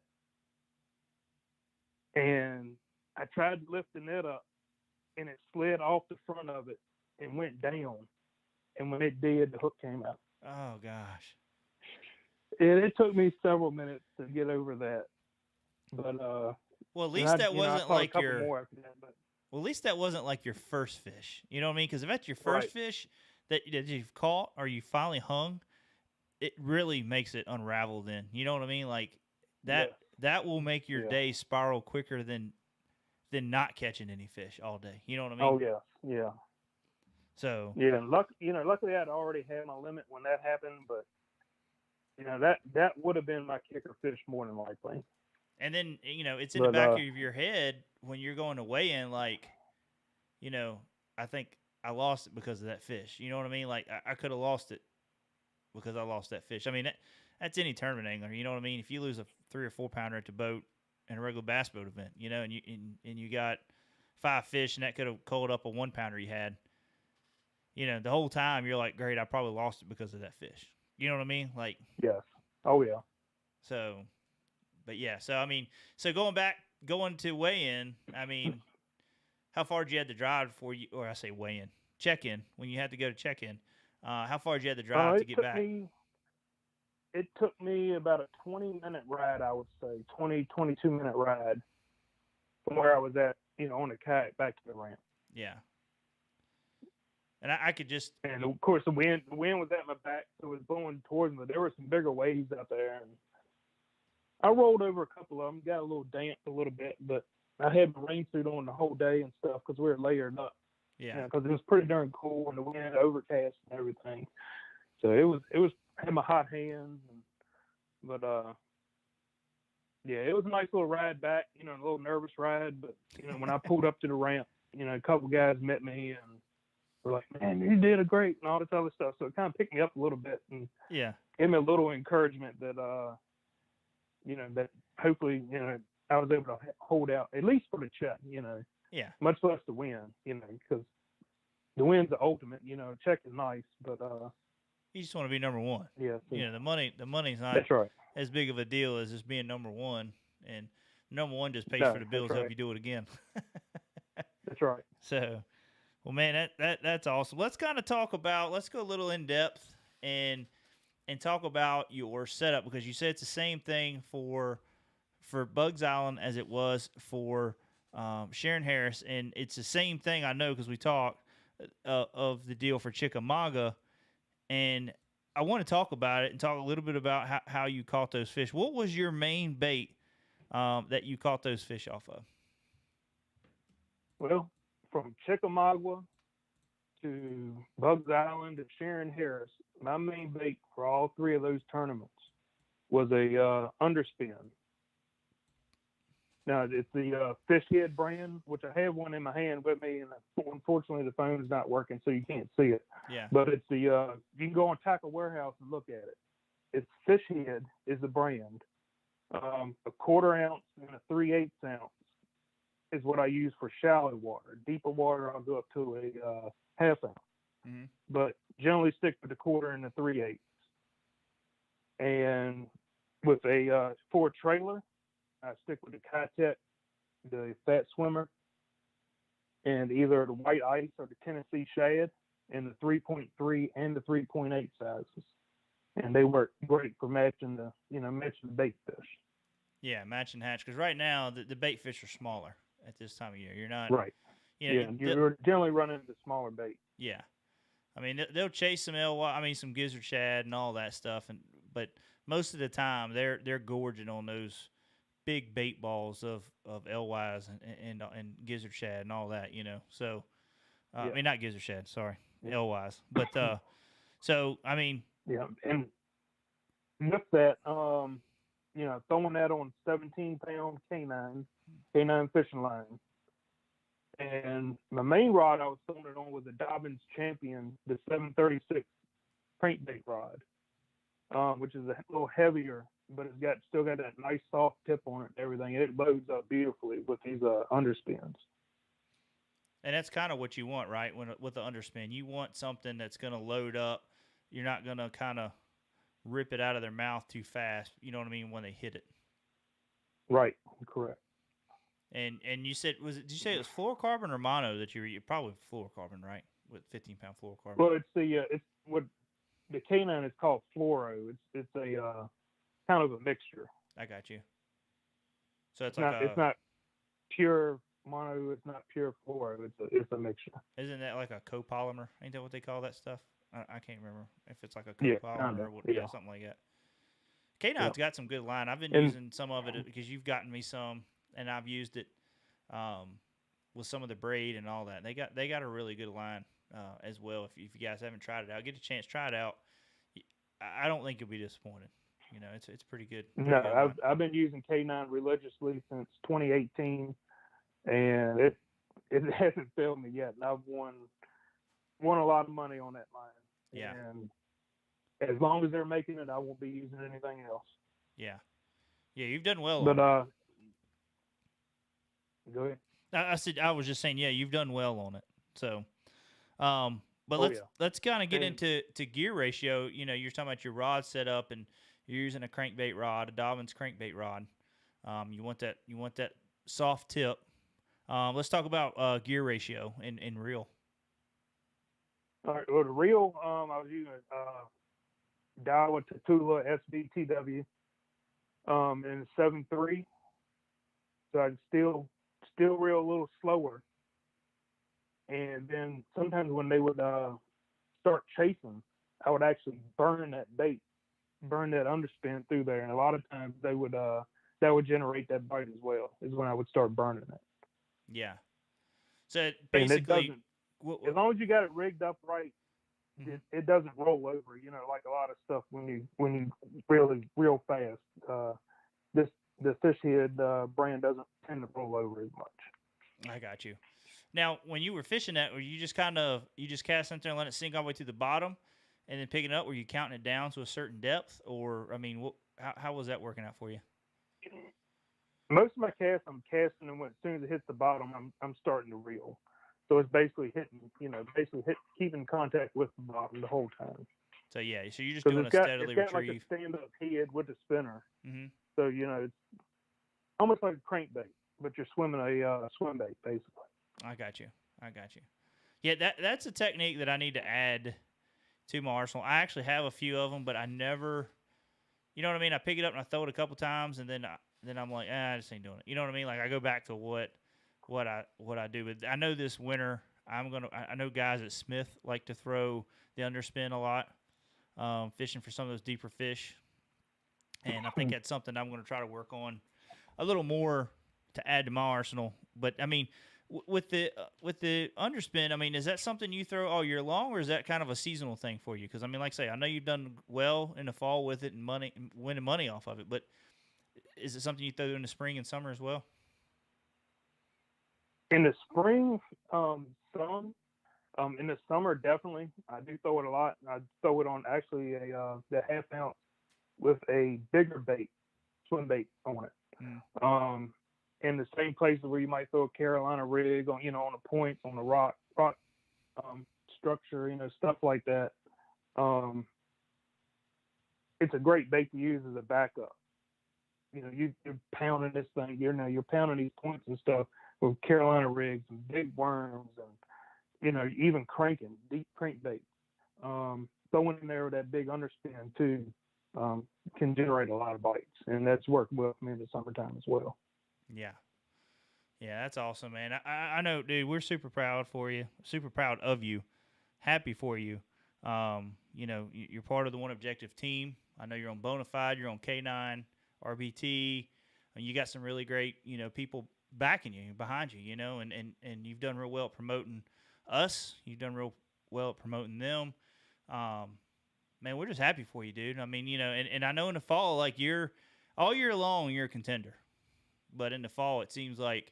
Speaker 5: and I tried to lift the net up, and it slid off the front of it and went down. And when it did, the hook came out.
Speaker 1: Oh gosh.
Speaker 5: It took me several minutes to get over that, but
Speaker 1: well, at least that wasn't like your.
Speaker 5: More after that, but
Speaker 1: Well, at least that wasn't like your first fish. You know what I mean? Because if that's your first fish that you've caught or you finally hung, it really makes it unravel. Then you know what I mean? Like that will make your day spiral quicker than not catching any fish all day. You know what I mean?
Speaker 5: Oh yeah.
Speaker 1: So
Speaker 5: luckily I'd already had my limit when that happened, but that would have been my kicker fish more than likely.
Speaker 1: And then it's in the back of your head when you're going to weigh in, like, I think I lost it because of that fish. You know what I mean? Like I could have lost it because I lost that fish. I mean that's any tournament angler. You know what I mean? If you lose a 3 or 4 pounder at the boat in a regular bass boat event, and you got 5 fish and that could have called up a 1 pounder you had. The whole time you're like, great, I probably lost it because of that fish. You know what I mean? Like,
Speaker 5: yes. Oh yeah.
Speaker 1: So, but yeah. So I mean, going to weigh in. I mean, how far did you have to drive before you, or I say weigh in, check in when you had to go to check in? How far did you have to drive to get back?
Speaker 5: It took me about a 20-minute ride, I would say, 22-minute ride from where I was at, on the kayak back to the ramp.
Speaker 1: Yeah. And I could just.
Speaker 5: And of course, the wind was at my back, so it was blowing towards me. There were some bigger waves out there, and I rolled over a couple of them, got a little damp a little bit, but I had my rain suit on the whole day and stuff because we were layered up.
Speaker 1: Yeah.
Speaker 5: Because it was pretty darn cool and the wind overcast and everything. So it was had my hot hands, but it was a nice little ride back. A little nervous ride, but when I pulled up to the ramp, a couple guys met me and were like, "Man, you did a great," and all this other stuff. So it kind of picked me up a little bit and gave me a little encouragement that that hopefully I was able to hold out at least for the check.
Speaker 1: Yeah.
Speaker 5: Much less the win. Because the win's the ultimate. Check is nice, but
Speaker 1: you just want to be number one.
Speaker 5: Yeah.
Speaker 1: The money's not
Speaker 5: that's right.
Speaker 1: as big of a deal as just being number one, and number one just pays for the bills if you do it again.
Speaker 5: That's right.
Speaker 1: So, well, man, that's awesome. Let's kind of let's go a little in depth and talk about your setup, because you said it's the same thing for Bugs Island as it was for Sharon Harris, and it's the same thing, I know, because we talked of the deal for Chickamauga. And I want to talk about it and talk a little bit about how you caught those fish. What was your main bait that you caught those fish off of?
Speaker 5: Well, from Chickamauga to Bugs Island to Sharon Harris, my main bait for all 3 of those tournaments was a underspin. Now, it's the Fish Head brand, which I have one in my hand with me, and unfortunately the phone's not working, so you can't see it.
Speaker 1: Yeah.
Speaker 5: But it's you can go on Tackle Warehouse and look at it. It's Fish Head is the brand. A 1/4 ounce and a 3/8 ounce is what I use for shallow water. Deeper water, I'll go up to a 1/2 ounce.
Speaker 1: Mm-hmm.
Speaker 5: But generally stick with the 1/4 and the 3/8. And with a for a trailer, I stick with the Kayak, the Fat Swimmer, and either the white ice or the Tennessee shad, and the 3.3 and the 3.8 sizes. And they work great for matching the bait fish.
Speaker 1: Yeah, match and hatch. Because right now the bait fish are smaller at this time of year. You're not
Speaker 5: right. You're generally running the smaller bait.
Speaker 1: Yeah, I mean they'll chase some some gizzard shad and all that stuff, but most of the time they're gorging on those big bait balls of Elwise and gizzard shad and all that. So I
Speaker 5: Yeah.
Speaker 1: mean, not gizzard shad. Sorry,
Speaker 5: Yeah.
Speaker 1: L-wise. But so I mean,
Speaker 5: Yeah, and with that, throwing that on 17-pound canine fishing line, and my main rod I was throwing it on was a Dobbins Champion, the 736 crankbait rod, which is a little heavier, but it's still got that nice soft tip on it and everything. It loads up beautifully with these underspins.
Speaker 1: and that's kind of what you want, right? When with the underspin, you want something that's going to load up. You're not going to kind of rip it out of their mouth too fast. You know what I mean when they hit it.
Speaker 5: Right, correct.
Speaker 1: And you said did you say it was fluorocarbon or mono that you were probably fluorocarbon, right? With 15-pound fluorocarbon.
Speaker 5: Well, it's what the canine is called fluoro. It's a kind of a mixture.
Speaker 1: I got you. So it's
Speaker 5: It's not pure mono. It's not pure fluoro. It's a mixture.
Speaker 1: isn't that like a copolymer? Ain't that what they call that stuff? I can't remember if it's like a
Speaker 5: Yeah,
Speaker 1: copolymer
Speaker 5: kinda,
Speaker 1: or what,
Speaker 5: yeah.
Speaker 1: something like that. K9's got some good line. I've been
Speaker 5: And-
Speaker 1: using some of it because you've gotten me some, and I've used it with some of the braid and all that. They got a really good line as well. If you guys haven't tried it out, get a chance, try it out. I don't think you'll be disappointed. You know, it's pretty good.
Speaker 5: No,
Speaker 1: good line.
Speaker 5: I've been using K9 religiously since 2018, and it hasn't failed me yet. And I've won a lot of money on that line.
Speaker 1: Yeah.
Speaker 5: And as long as they're making it, I won't be using anything else.
Speaker 1: Yeah, you've done well.
Speaker 5: But
Speaker 1: on it.
Speaker 5: Go ahead.
Speaker 1: I said I was just saying, yeah, you've done well on it. So, but
Speaker 5: Oh,
Speaker 1: let's kind of get
Speaker 5: And-
Speaker 1: into gear ratio. You know, you're talking about your rod setup, and you're using a crankbait rod, a Dobbins crankbait rod. You want that soft tip. Let's talk about gear ratio in reel.
Speaker 5: All right. Well, the reel, I was using Daiwa Tatula SVTW, in 7.3, so I can still reel a little slower. And then sometimes when they would start chasing, I would actually burn that bait, burn that underspin through there, and a lot of times they would that would generate that bite as well. Is when I would start burning it.
Speaker 1: Yeah. So
Speaker 5: And it
Speaker 1: basically,
Speaker 5: doesn't, as long as you got it rigged up right,
Speaker 1: Mhm.
Speaker 5: it doesn't roll over. You know, like a lot of stuff when you reel real fast. The fish head brand doesn't tend to roll over as much.
Speaker 1: I got you. Now, when you were fishing that, were you just cast something and let it sink all the way to the bottom, and then pick it up? Were you counting it down to a certain depth, or I mean, how was that working out for you?
Speaker 5: Most of my casts, I'm casting, and as soon as it hits the bottom, I'm starting to reel. So it's basically keeping contact with the bottom the whole time.
Speaker 1: So yeah, so you're just
Speaker 5: Because
Speaker 1: doing a steadily
Speaker 5: it's got
Speaker 1: retrieve.
Speaker 5: like a stand-up head with a spinner.
Speaker 1: Mm-hmm.
Speaker 5: So it's almost like a crankbait, but you're swimming a swim bait basically.
Speaker 1: I got you. Yeah, that's a technique that I need to add to my arsenal. I actually have a few of them, but I never, you know what I mean? I pick it up and I throw it a couple times, and then I'm like, I just ain't doing it. You know what I mean? Like I go back to what I do. But I know this winter I know guys at Smith like to throw the underspin a lot, fishing for some of those deeper fish, and I think that's something I'm going to try to work on a little more to add to my arsenal. But I mean, with the underspin, I mean, is that something you throw all year long, or is that kind of a seasonal thing for you? Because I mean, like I say, I know you've done well in the fall with it and winning money off of it, but is it something you throw in the spring and summer as well?
Speaker 5: In the spring, some. In the summer, definitely. I do throw it a lot. I throw it on actually the half ounce with a bigger bait, swim bait on it. In the same places where you might throw a Carolina rig on, on a point, on a rock structure, stuff like that. It's a great bait to use as a backup. You're pounding this thing. You're pounding these points and stuff with Carolina rigs and big worms and even cranking deep crankbait. Throwing in there with that big underspin too can generate a lot of bites, and that's worked well for me in the summertime as well.
Speaker 1: Yeah, that's awesome, man. I know, dude. We're super proud for you, super proud of you, happy for you. You're part of the One Objective team. I know you're on Bonafide, you're on K9, RBT, and you got some really great, people backing you, behind you, and you've done real well promoting us. You've done real well at promoting them. Man, we're just happy for you, dude. I mean, and I know in the fall, like you're all year long, you're a contender, but in the fall, it seems like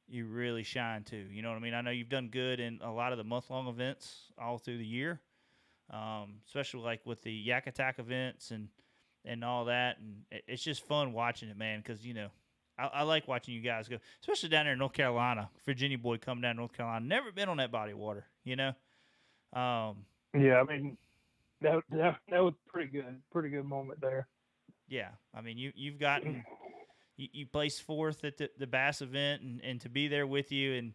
Speaker 1: you really shine too. You know what I mean? I know you've done good in a lot of the month-long events all through the year, especially like with the Yak Attack events and all that. And it's just fun watching it, man, because, I like watching you guys go, especially down there in North Carolina. Virginia boy coming down to North Carolina. Never been on that body of water,
Speaker 5: Yeah, I mean, that was pretty good moment there.
Speaker 1: Yeah, I mean, you've gotten you placed fourth at the Bass event, and to be there with you and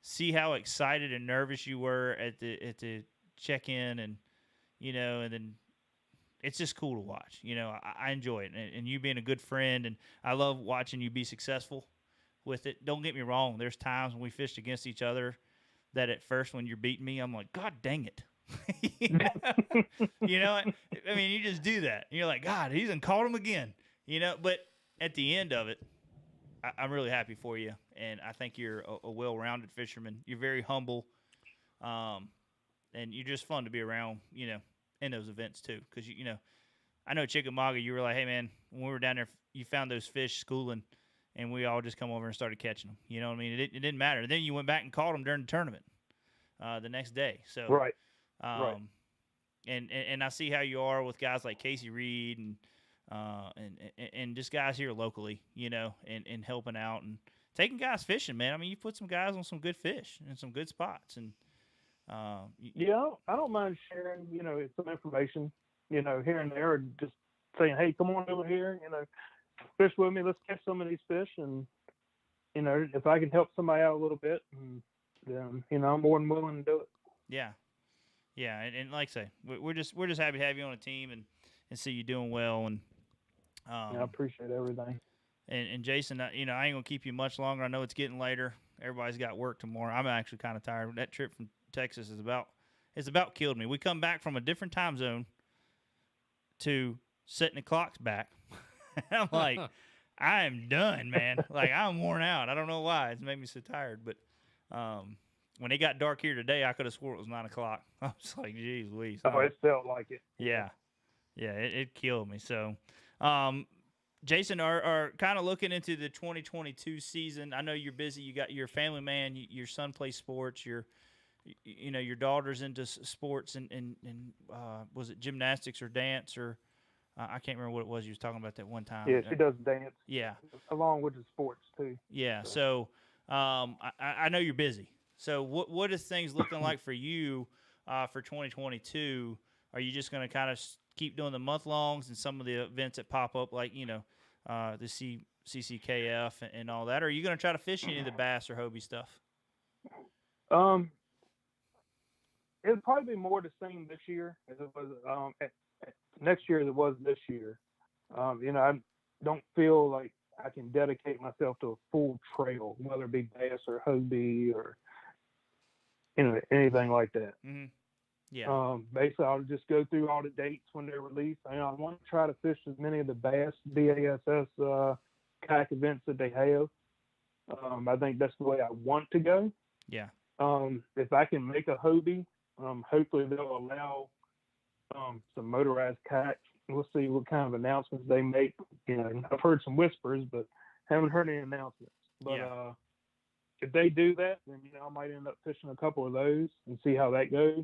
Speaker 1: see how excited and nervous you were at the check-in, and and then it's just cool to watch. I enjoy it, and you being a good friend, and I love watching you be successful with it. Don't get me wrong. There's times when we fished against each other that at first when you're beating me, I'm like, God dang it. I mean, you just do that. You're like, God, he's caught him again. But at the end of it, I'm really happy for you, and I think you're a well-rounded fisherman. You're very humble, and you're just fun to be around. In those events too, because I know Chickamauga, you were like, hey man, when we were down there, you found those fish schooling, and we all just come over and started catching them. You know what I mean? It didn't matter. Then you went back and caught them during the tournament the next day. So
Speaker 5: right.
Speaker 1: And I see how you are with guys like Casey Reed and just guys here locally, and helping out and taking guys fishing, man. I mean, you put some guys on some good fish and some good spots, and
Speaker 5: yeah, I don't mind sharing, some information, here and there, or just saying, hey, come on over here, fish with me. Let's catch some of these fish, and if I can help somebody out a little bit, then I'm more than willing to do it.
Speaker 1: Yeah. Yeah, and like I say, we're just happy to have you on the team and see you doing well. And
Speaker 5: I appreciate everything.
Speaker 1: And Jason, I ain't gonna keep you much longer. I know it's getting later. Everybody's got work tomorrow. I'm actually kind of tired. That trip from Texas is about killed me. We come back from a different time zone to setting the clocks back. I'm like, I am done, man. Like, I'm worn out. I don't know why. It's made me so tired, but when it got dark here today, I could have swore it was 9 o'clock. I was like, geez Louise.
Speaker 5: Oh, it felt like it.
Speaker 1: Yeah. Yeah, it killed me. So, Jason, are kind of looking into the 2022 season. I know you're busy. You're a family man. Your son plays sports. Your daughter's into sports and was it gymnastics or dance or I can't remember what it was you was talking about that one time.
Speaker 5: Yeah, she does dance.
Speaker 1: Yeah.
Speaker 5: Along with the sports too.
Speaker 1: Yeah. So, I know you're busy. So what is things looking like for you for 2022? Are you just going to kind of keep doing the month-longs and some of the events that pop up, like, the CCKF and all that? Or are you going to try to fish any of the bass or Hobie stuff?
Speaker 5: It'll probably be more the same this year as it was next year as it was this year. I don't feel like I can dedicate myself to a full trail, whether it be bass or Hobie or anything like that.
Speaker 1: Mm-hmm. Yeah.
Speaker 5: Basically, I'll just go through all the dates when they're released. I want to try to fish as many of the bass BASS kayak events that they have. I think that's the way I want to go.
Speaker 1: Yeah.
Speaker 5: If I can make a Hobie, hopefully they'll allow some motorized kayaks. We'll see what kind of announcements they make. I've heard some whispers, but haven't heard any announcements. But if they do that, then I might end up fishing a couple of those and see how that goes.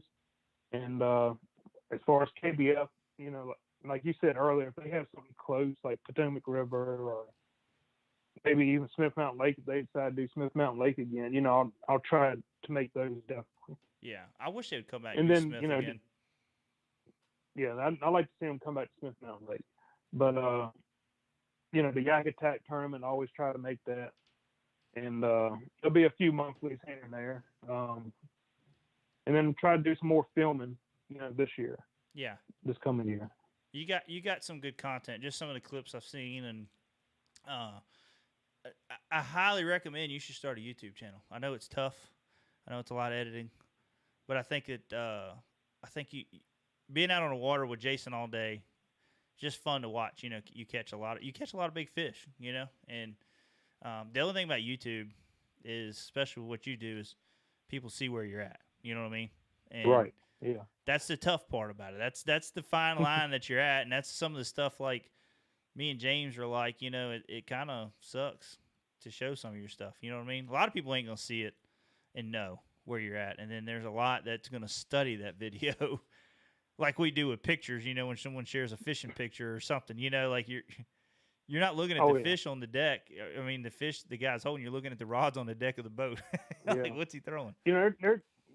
Speaker 5: And as far as KBF, like you said earlier, if they have something close like Potomac River or maybe even Smith Mountain Lake, if they decide to do Smith Mountain Lake again, I'll try to make those definitely.
Speaker 1: Yeah, I wish they would come back
Speaker 5: and
Speaker 1: to
Speaker 5: then,
Speaker 1: Smith again.
Speaker 5: Yeah, I like to see them come back to Smith Mountain Lake. But, the Yak Attack tournament, I always try to make that. And there'll be a few monthlies here and there. And then try to do some more filming, this year.
Speaker 1: Yeah.
Speaker 5: This coming year.
Speaker 1: You got some good content. Just some of the clips I've seen, and I highly recommend you should start a YouTube channel. I know it's tough. I know it's a lot of editing, but I think you being out on the water with Jason all day, just fun to watch. You catch a lot of big fish. And the only thing about YouTube is, especially what you do, is people see where you're at. You know what I mean? And
Speaker 5: Right. Yeah.
Speaker 1: that's the tough part about it. That's the fine line that you're at, and that's some of the stuff like me and James are like, it kind of sucks to show some of your stuff. You know what I mean? A lot of people ain't gonna see it and know where you're at, and then there's a lot that's gonna study that video, like we do with pictures. When someone shares a fishing picture or something, like you're not looking at
Speaker 5: Oh,
Speaker 1: the
Speaker 5: yeah.
Speaker 1: fish on the deck. I mean, the fish the guy's holding. You're looking at the rods on the deck of the boat. Like,
Speaker 5: Yeah.
Speaker 1: what's he throwing?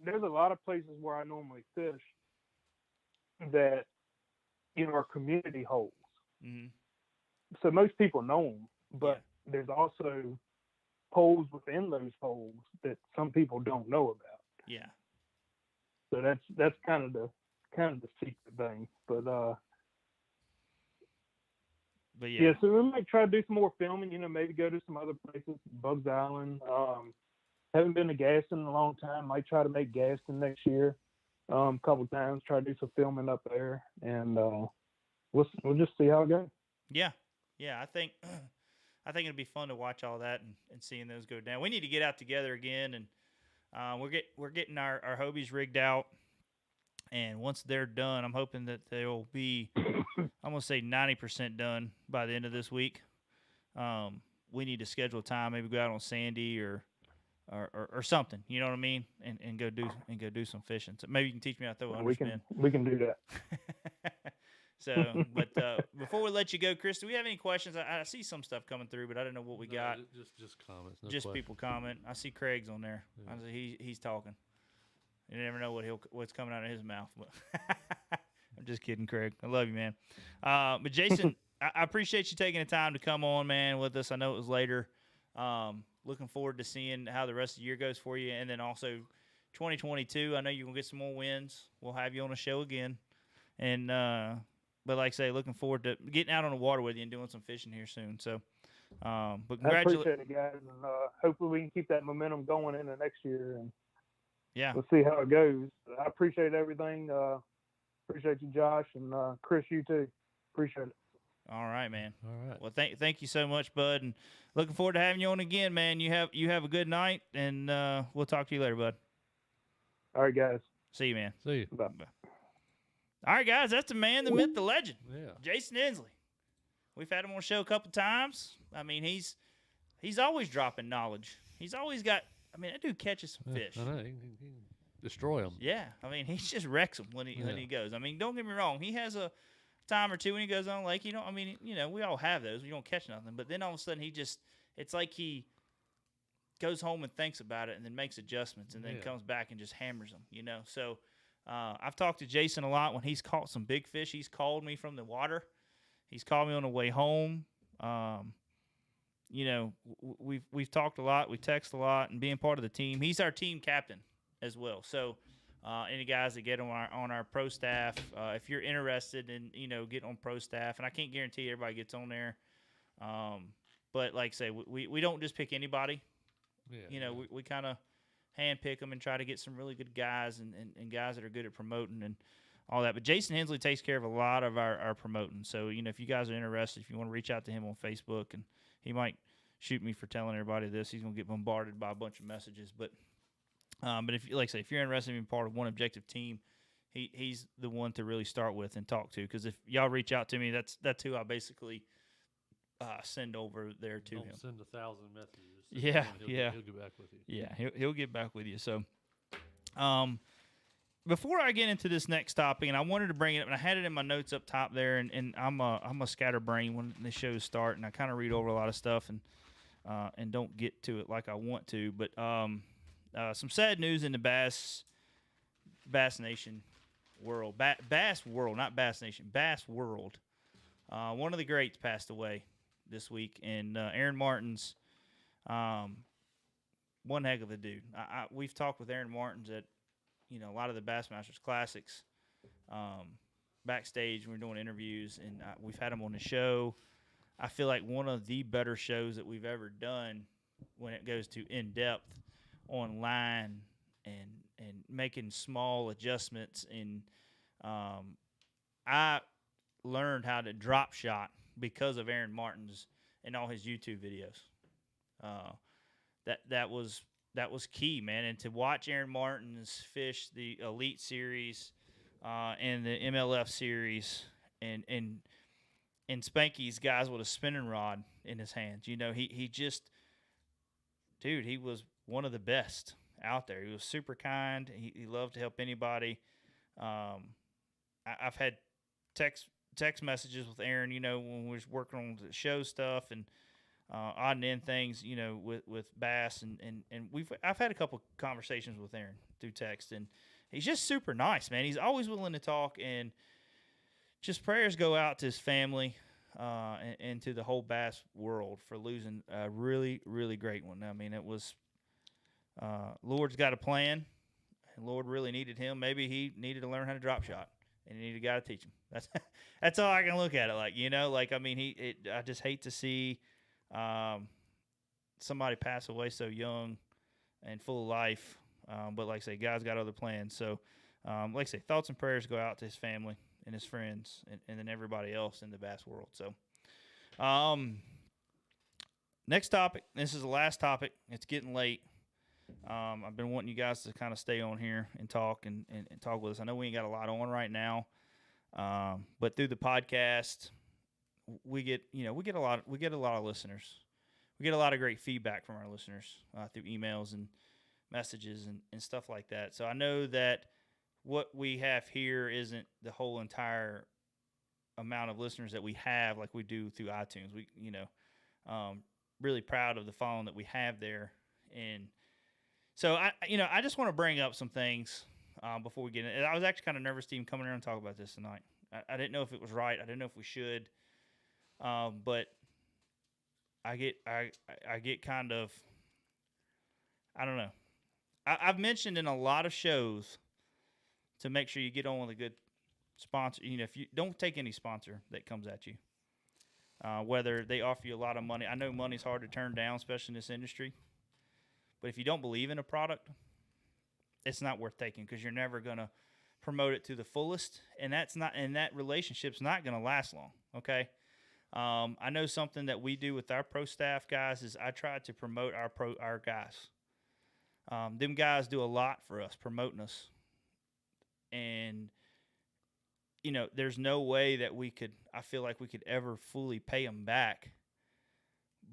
Speaker 5: There's a lot of places where I normally fish that are community holes.
Speaker 1: Mm-hmm.
Speaker 5: So most people know them, but there's also holes within those holes that some people don't know about.
Speaker 1: Yeah.
Speaker 5: So that's kind of the secret thing. But
Speaker 1: yeah.
Speaker 5: So we might try to do some more filming. Maybe go to some other places, Bugs Island. Haven't been to Gaston in a long time. Might try to make Gaston next year. A couple times. Try to do some filming up there, and we'll just see how it goes.
Speaker 1: Yeah. I think it'd be fun to watch all that and seeing those go down. We need to get out together again, and we're getting our Hobies rigged out. And once they're done, I'm hoping that they'll be, I'm gonna say 90% done by the end of this week. We need to schedule a time, maybe go out on Sandy or something. You know what I mean? And go do some fishing. So maybe you can teach me how to throw a underspin.
Speaker 5: We can do that.
Speaker 1: So, but before we let you go, Chris, do we have any questions? I see some stuff coming through, but I don't know what we got.
Speaker 2: Just comments. No
Speaker 1: Just
Speaker 2: questions.
Speaker 1: people comment. I see Craig's on there.
Speaker 2: Yeah.
Speaker 1: I see he's talking. You never know what's coming out of his mouth. But I'm just kidding, Craig. I love you, man. But Jason, I appreciate you taking the time to come on, man, with us. I know it was later. Looking forward to seeing how the rest of the year goes for you, and then also 2022. I know you're gonna get some more wins. We'll have you on the show again, and but like I say, looking forward to getting out on the water with you and doing some fishing here soon. So, but
Speaker 5: I
Speaker 1: congratulations.
Speaker 5: appreciate it, guys, and hopefully we can keep that momentum going into next year, and
Speaker 1: Yeah,
Speaker 5: we'll see how it goes. I appreciate everything. Appreciate you, Josh, and Chris, you too. Appreciate it.
Speaker 1: all right, man.
Speaker 2: All right.
Speaker 1: Well, thank you so much, bud, and looking forward to having you on again, man. You have a good night, and we'll talk to you later, bud.
Speaker 5: All right, guys.
Speaker 1: See you, man.
Speaker 2: See you.
Speaker 5: Bye.
Speaker 1: Bye. All right, guys, that's the man, the myth, the legend,
Speaker 2: Yeah.
Speaker 1: Jason Hensley. We've had him on the show a couple times. I mean, he's always dropping knowledge. He's always got. I mean, that dude catches some fish.
Speaker 2: I know. He can destroy them.
Speaker 1: Yeah, I mean, he just wrecks them when he goes. I mean, don't get me wrong. He has a time or two when he goes on lake. I mean, we all have those. We don't catch nothing, but then all of a sudden it's like he goes home and thinks about it and then makes adjustments and then comes back and just hammers them. So I've talked to Jason a lot when he's caught some big fish. He's called me from the water. He's called me on the way home. We've talked a lot. We text a lot, and being part of the team. He's our team captain as well. So any guys that get on our pro staff, if you're interested in getting on pro staff, and I can't guarantee everybody gets on there, but like I say, we don't just pick anybody.
Speaker 2: Yeah.
Speaker 1: We kind of hand pick them and try to get some really good guys and guys that are good at promoting and all that. But Jason Hensley takes care of a lot of our promoting. So if you guys are interested, if you want to reach out to him on Facebook, and he might shoot me for telling everybody this, he's gonna get bombarded by a bunch of messages. But if you're interested in being part of One Objective team, he's the one to really start with and talk to. Because if y'all reach out to me, that's who I basically send over there to
Speaker 2: Don't
Speaker 1: him.
Speaker 2: send 1,000 messages.
Speaker 1: Yeah,
Speaker 2: He'll get back with you.
Speaker 1: Yeah, he'll get back with you. So, before I get into this next topic, and I wanted to bring it up, and I had it in my notes up top there, and I'm a scatterbrain when the shows start, and I kind of read over a lot of stuff and don't get to it like I want to. But some sad news in the Bass Nation world, Bass world, not Bass Nation, Bass world. One of the greats passed away this week, and Aaron Martins. One heck of a dude. We've talked with Aaron Martins at a lot of the Bassmasters Classics backstage when we're doing interviews, and we've had him on the show. I feel like one of the better shows that we've ever done when it goes to in-depth on line and making small adjustments. And I learned how to drop shot because of Aaron Martins and all his YouTube videos. That was key, man. And to watch Aaron Martins fish the Elite Series and the MLF Series, and Spanky's guys with a spinning rod in his hands. He just, dude, he was one of the best out there. He was super kind. He loved to help anybody. I've had text messages with Aaron, when we was working on the show stuff and odd and end things, with Bass, and I've had a couple conversations with Aaron through text, and he's just super nice, man. He's always willing to talk, and just prayers go out to his family and to the whole bass world for losing a really, really great one. I mean, it was Lord's got a plan, and Lord really needed him. Maybe he needed to learn how to drop shot, and he needed a guy to teach him. That's all I can look at it like. I mean, I just hate to see somebody pass away so young and full of life. But like I say, God's got other plans. So, like I say, thoughts and prayers go out to his family and his friends, and then everybody else in the bass world. So, next topic. This is the last topic. It's getting late. I've been wanting you guys to kind of stay on here and talk and talk with us. I know we ain't got a lot on right now, but through the podcast, we get a lot of listeners. We get a lot of great feedback from our listeners through emails and messages and stuff like that. So I know that what we have here isn't the whole entire amount of listeners that we have like we do through iTunes. We, really proud of the following that we have there. And so I just want to bring up some things before we get in. I was actually kind of nervous to even come in here and talk about this tonight. I didn't know if it was right. I didn't know if we should. But I get kind of, I don't know. I've mentioned in a lot of shows to make sure you get on with a good sponsor. If you don't take any sponsor that comes at you, whether they offer you a lot of money. I know money's hard to turn down, especially in this industry. But if you don't believe in a product, it's not worth taking because you're never gonna promote it to the fullest, and that relationship's not gonna last long. Okay. I know something that we do with our pro staff guys is I try to promote our guys. Them guys do a lot for us, promoting us. And, there's no way that I feel like we could ever fully pay them back.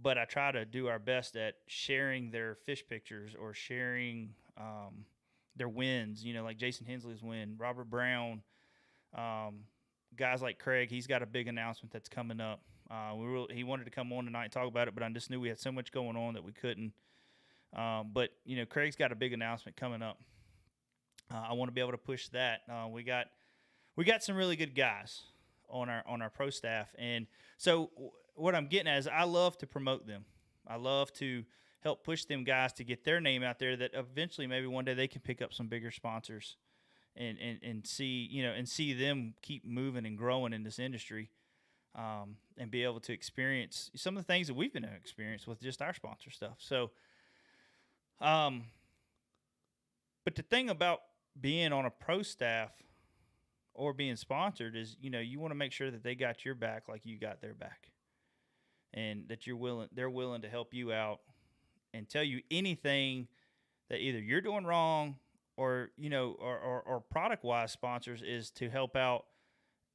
Speaker 1: But I try to do our best at sharing their fish pictures or sharing their wins, like Jason Hensley's win, Robert Brown, guys like Craig. He's got a big announcement that's coming up. He wanted to come on tonight and talk about it, but I just knew we had so much going on that we couldn't. But Craig's got a big announcement coming up. I want to be able to push that. We got some really good guys on our pro staff, and so what I'm getting at is I love to promote them. I love to help push them guys to get their name out there. That eventually, maybe one day, they can pick up some bigger sponsors, and see them keep moving and growing in this industry. And be able to experience some of the things that we've been able to experience with just our sponsor stuff. So, but the thing about being on a pro staff or being sponsored is, you want to make sure that they got your back like you got their back, and that they're willing to help you out and tell you anything that either you're doing wrong or or product wise sponsors is to help out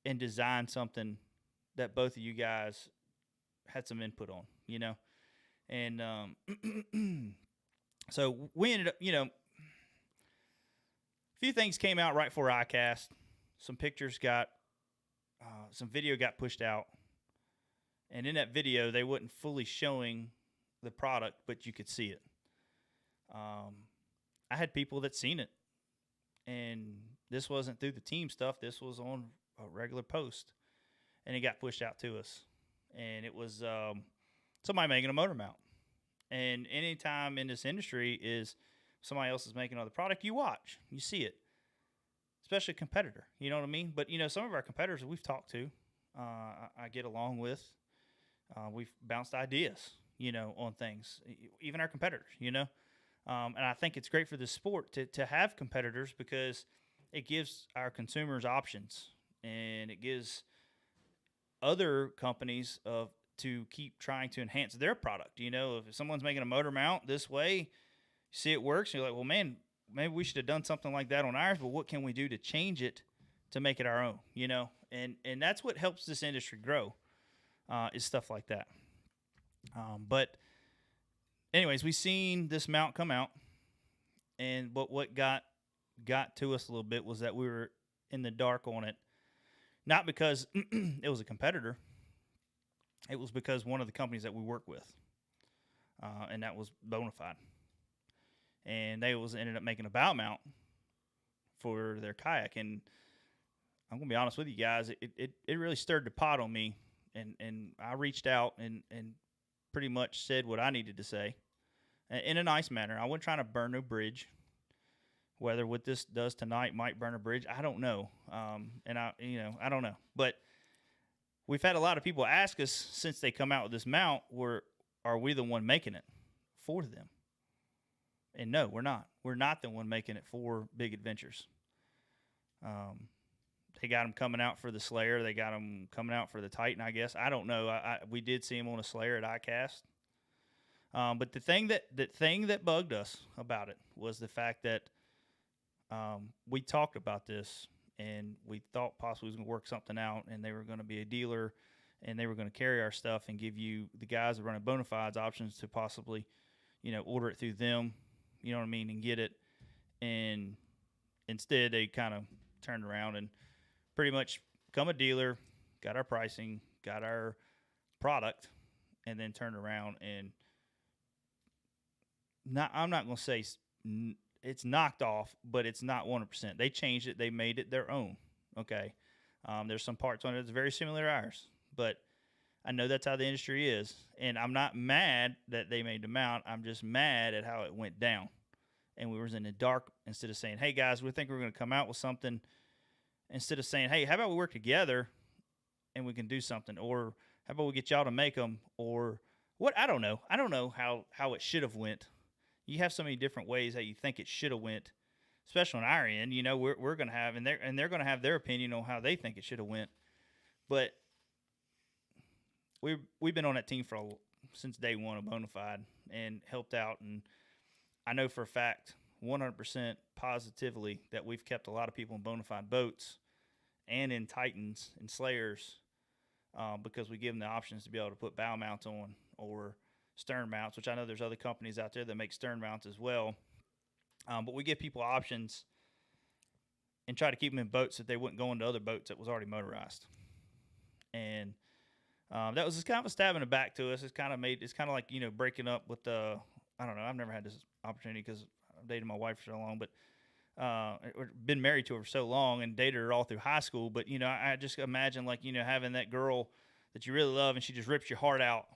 Speaker 1: and design something that both of you guys had some input on, and so we ended up, a few things came out right before ICAST. Some pictures some video got pushed out, and in that video they wasn't fully showing the product, but you could see it. I had people that seen it, and this wasn't through the team stuff. This was on a regular post. And it got pushed out to us. And it was somebody making a motor mount. And anytime in this industry is somebody else is making another product, you watch. You see it. Especially a competitor. You know what I mean? But, some of our competitors that we've talked to, I get along with. We've bounced ideas, on things. Even our competitors, And I think it's great for the sport to have competitors because it gives our consumers options. And it gives other companies to keep trying to enhance their product. If someone's making a motor mount this way, see it works, and you're like, well, man, maybe we should have done something like that on ours, but what can we do to change it to make it our own, you know? And that's what helps this industry grow, is stuff like that. But anyways, we seen this mount come out, and what got to us a little bit was that we were in the dark on it, not because it was a competitor. It was because one of the companies that we work with, and that was Bonafide, and they ended up making a bow mount for their kayak. And I'm gonna be honest with you guys, it really stirred the pot on me, and I reached out and pretty much said what I needed to say in a nice manner. I wasn't trying to burn no bridge. Whether what this does tonight might burn a bridge, I don't know. And I don't know. But we've had a lot of people ask us since they come out with this mount, are we the one making it for them? And no, we're not. We're not the one making it for Big Adventures. They got them coming out for the Slayer. They got them coming out for the Titan, I guess. I don't know. We did see them on a Slayer at ICAST. But the thing that bugged us about it was the fact that we talked about this, and we thought possibly we was going to work something out, and they were going to be a dealer, and they were going to carry our stuff and give you, the guys that run a Bonafides, options to possibly, order it through them, you know what I mean, and get it. And instead, they kind of turned around and pretty much become a dealer, got our pricing, got our product, and then turned around and I'm not going to say it's knocked off, but it's not 100%. They changed it. They made it their own. Okay. There's some parts on it that's very similar to ours, but I know that's how the industry is. And I'm not mad that they made the mount. I'm just mad at how it went down. And we was in the dark instead of saying, hey guys, we think we're going to come out with something, instead of saying, hey, how about we work together and we can do something? Or how about we get y'all to make them? Or what? I don't know. I don't know how it should have went. You have so many different ways that you think it should have went, especially on our end. We're going to have, and they're going to have their opinion on how they think it should have went. But we've been on that team since day one of Bonafide and helped out. And I know for a fact, 100% positively, that we've kept a lot of people in Bonafide boats and in Titans and Slayers, because we give them the options to be able to put bow mounts on or stern mounts, which I know there's other companies out there that make stern mounts as well. But we give people options and try to keep them in boats that they wouldn't go into other boats that was already motorized. And that was just kind of a stab in the back to us. It's kind of like, breaking up with I don't know. I've never had this opportunity because I've dated my wife for so long, but been married to her for so long and dated her all through high school. But, I just imagine having that girl that you really love and she just rips your heart out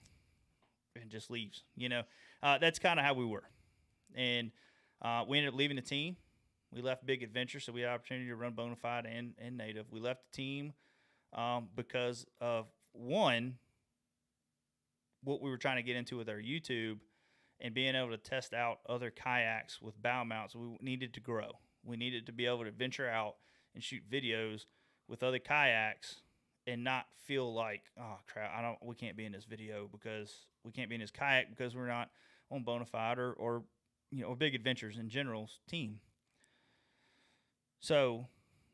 Speaker 1: and just leaves, that's kind of how we were. And we ended up leaving the team. We left Big Adventure, so we had an opportunity to run Bonafide and Native. We left the team because of, one, what we were trying to get into with our YouTube and being able to test out other kayaks with bow mounts. We needed to grow. We needed to be able to venture out and shoot videos with other kayaks and not feel like, oh crap, we can't be in this video because we can't be in this kayak because we're not on Bonafide or Big Adventures in general's team. So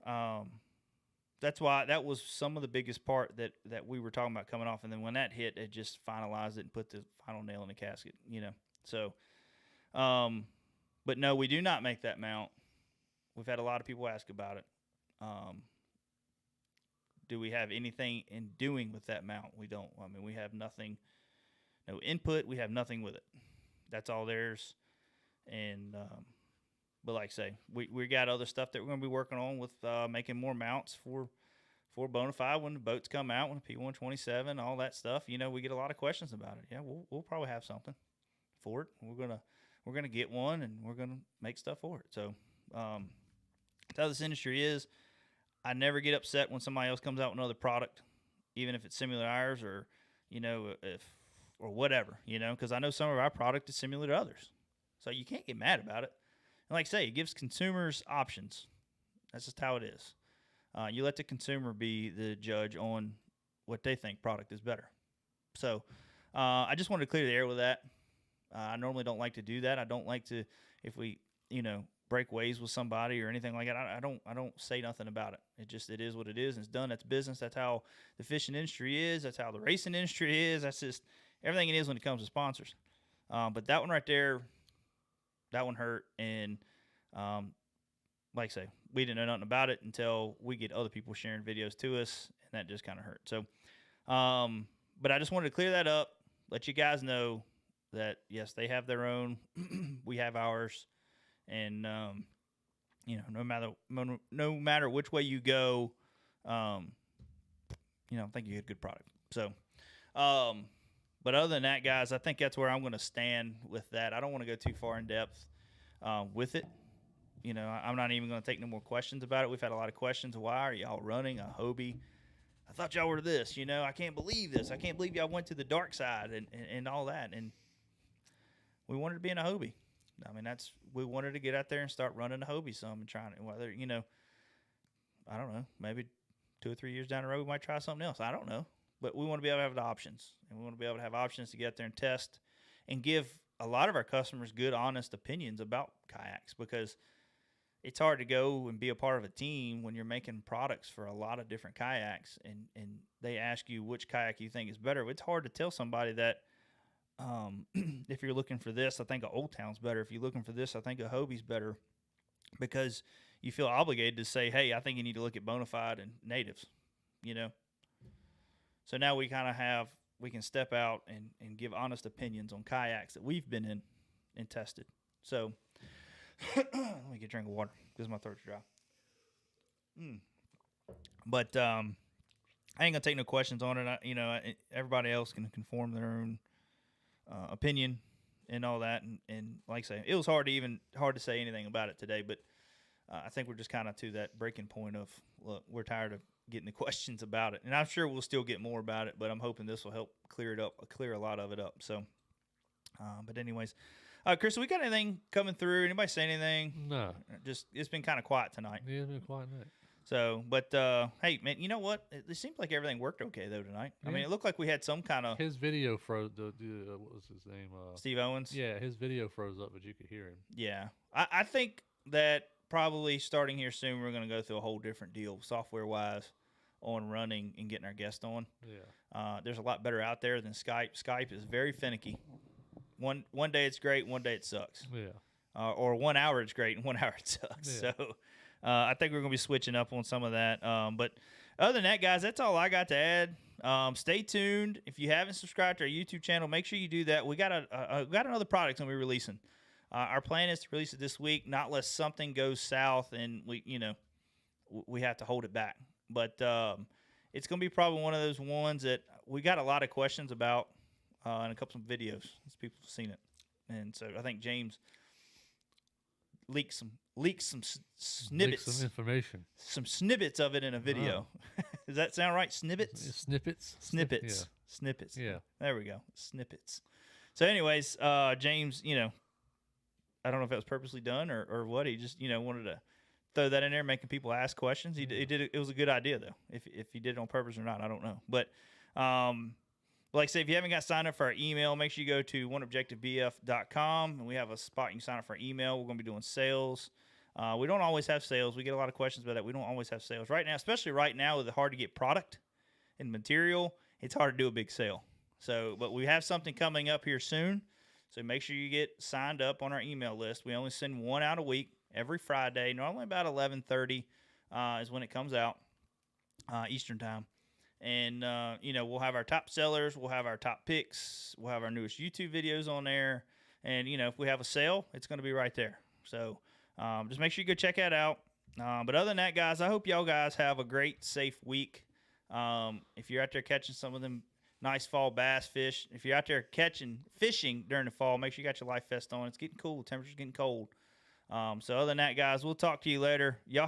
Speaker 1: that's why that was some of the biggest part that we were talking about coming off. And then when that hit, it just finalized it and put the final nail in the casket, So, but no, we do not make that mount. We've had a lot of people ask about it. Do we have anything in doing with that mount? We don't. I mean, we have nothing, no input. We have nothing with it. That's all theirs. And, but like I say, we got other stuff that we're going to be working on with making more mounts for Bonafide when the boats come out, when the P127, all that stuff. We get a lot of questions about it. Yeah, we'll probably have something for it. We're gonna get one, and we're gonna make stuff for it. So that's how this industry is. I never get upset when somebody else comes out with another product, even if it's similar to ours or or whatever, because I know some of our product is similar to others. So you can't get mad about it. And like I say, it gives consumers options. That's just how it is. You let the consumer be the judge on what they think product is better. So I just wanted to clear the air with that. I normally don't like to do that. I don't like to if we, break ways with somebody or anything like that. I don't say nothing about it. It is what it is. And it's done. That's business. That's how the fishing industry is. That's how the racing industry is. That's just everything it is when it comes to sponsors. But that one right there, that one hurt. And like I say, we didn't know nothing about it until we get other people sharing videos to us, and that just kind of hurt. So, but I just wanted to clear that up, let you guys know that yes, they have their own, we have ours, and no matter which way you go, I think you get a good product. So, but other than that, guys, I think that's where I'm going to stand with that. I don't want to go too far in depth with it. I'm not even going to take no more questions about it. We've had a lot of questions. Why are y'all running a Hobie? I thought y'all were this. I can't believe this. I can't believe y'all went to the dark side and all that. And we wanted to be in a Hobie. I mean, we wanted to get out there and start running a Hobie some and trying it. Whether, I don't know, maybe 2 or 3 years down the road, we might try something else. I don't know. But we want to be able to have the options. And we want to be able to have options to get out there and test and give a lot of our customers good, honest opinions about kayaks, because it's hard to go and be a part of a team when you're making products for a lot of different kayaks and they ask you which kayak you think is better. It's hard to tell somebody that if you're looking for this, I think a Old Town's better. If you're looking for this, I think a Hobie's better, because you feel obligated to say, hey, I think you need to look at Bonafide and Natives, So now we kind of we can step out and give honest opinions on kayaks that we've been in and tested. So let me get a drink of water because my throat's dry. But I ain't gonna take no questions on it. Everybody else can conform their own opinion and all that. And like I say, it was hard to say anything about it today. But I think we're just kind of to that breaking point of, look, we're tired of getting the questions about it, and I'm sure we'll still get more about it. But I'm hoping this will help clear a lot of it up. So, but anyways. Chris, we got anything coming through? Anybody say anything?
Speaker 2: No.
Speaker 1: Just it's been kind of quiet tonight.
Speaker 2: Yeah, it's been quiet night.
Speaker 1: So, but hey, man, you know what? It seems like everything worked okay though tonight.
Speaker 2: Yeah.
Speaker 1: I mean, it looked like we had some kind of
Speaker 2: his video froze. What was his name?
Speaker 1: Steve Owens.
Speaker 2: Yeah, his video froze up, but you could hear him.
Speaker 1: Yeah, I think that probably starting here soon, we're going to go through a whole different deal software wise on running and getting our guests on.
Speaker 2: Yeah.
Speaker 1: There's a lot better out there than Skype. Skype is very finicky. One day it's great, one day it sucks.
Speaker 2: Yeah.
Speaker 1: Or 1 hour it's great and 1 hour it sucks.
Speaker 2: Yeah.
Speaker 1: So I think we're going to be switching up on some of that. But other than that, guys, that's all I got to add. Stay tuned. If you haven't subscribed to our YouTube channel, make sure you do that. We got another product going to be releasing. Our plan is to release it this week, not unless something goes south and we have to hold it back. But it's going to be probably one of those ones that we got a lot of questions about. And a couple of videos, as people have seen it, and so I think James leaked some snippets,
Speaker 2: some information,
Speaker 1: some snippets of it in a video. Oh. Does that sound right? Snippets.
Speaker 2: Snippets. Yeah.
Speaker 1: There we go. Snippets. So, anyways, James, I don't know if it was purposely done or what. He just wanted to throw that in there, making people ask questions. He did it. It was a good idea though. If he did it on purpose or not, I don't know. But like I say, if you haven't got signed up for our email, make sure you go to oneobjectivebf.com, and we have a spot you can sign up for our email. We're going to be doing sales. We don't always have sales. We get a lot of questions about that. We don't always have sales. Right now, especially right now with the hard to get product and material, it's hard to do a big sale. So, but we have something coming up here soon. So make sure you get signed up on our email list. We only send one out a week every Friday. Normally about 11:30 is when it comes out, Eastern time. And, we'll have our top sellers. We'll have our top picks. We'll have our newest YouTube videos on there. And, if we have a sale, it's going to be right there. So just make sure you go check that out. But other than that, guys, I hope y'all guys have a great, safe week. If you're out there catching some of them nice fall bass fish, if you're out there fishing during the fall, make sure you got your life vest on. It's getting cool. The temperature's getting cold. So other than that, guys, we'll talk to you later. Y'all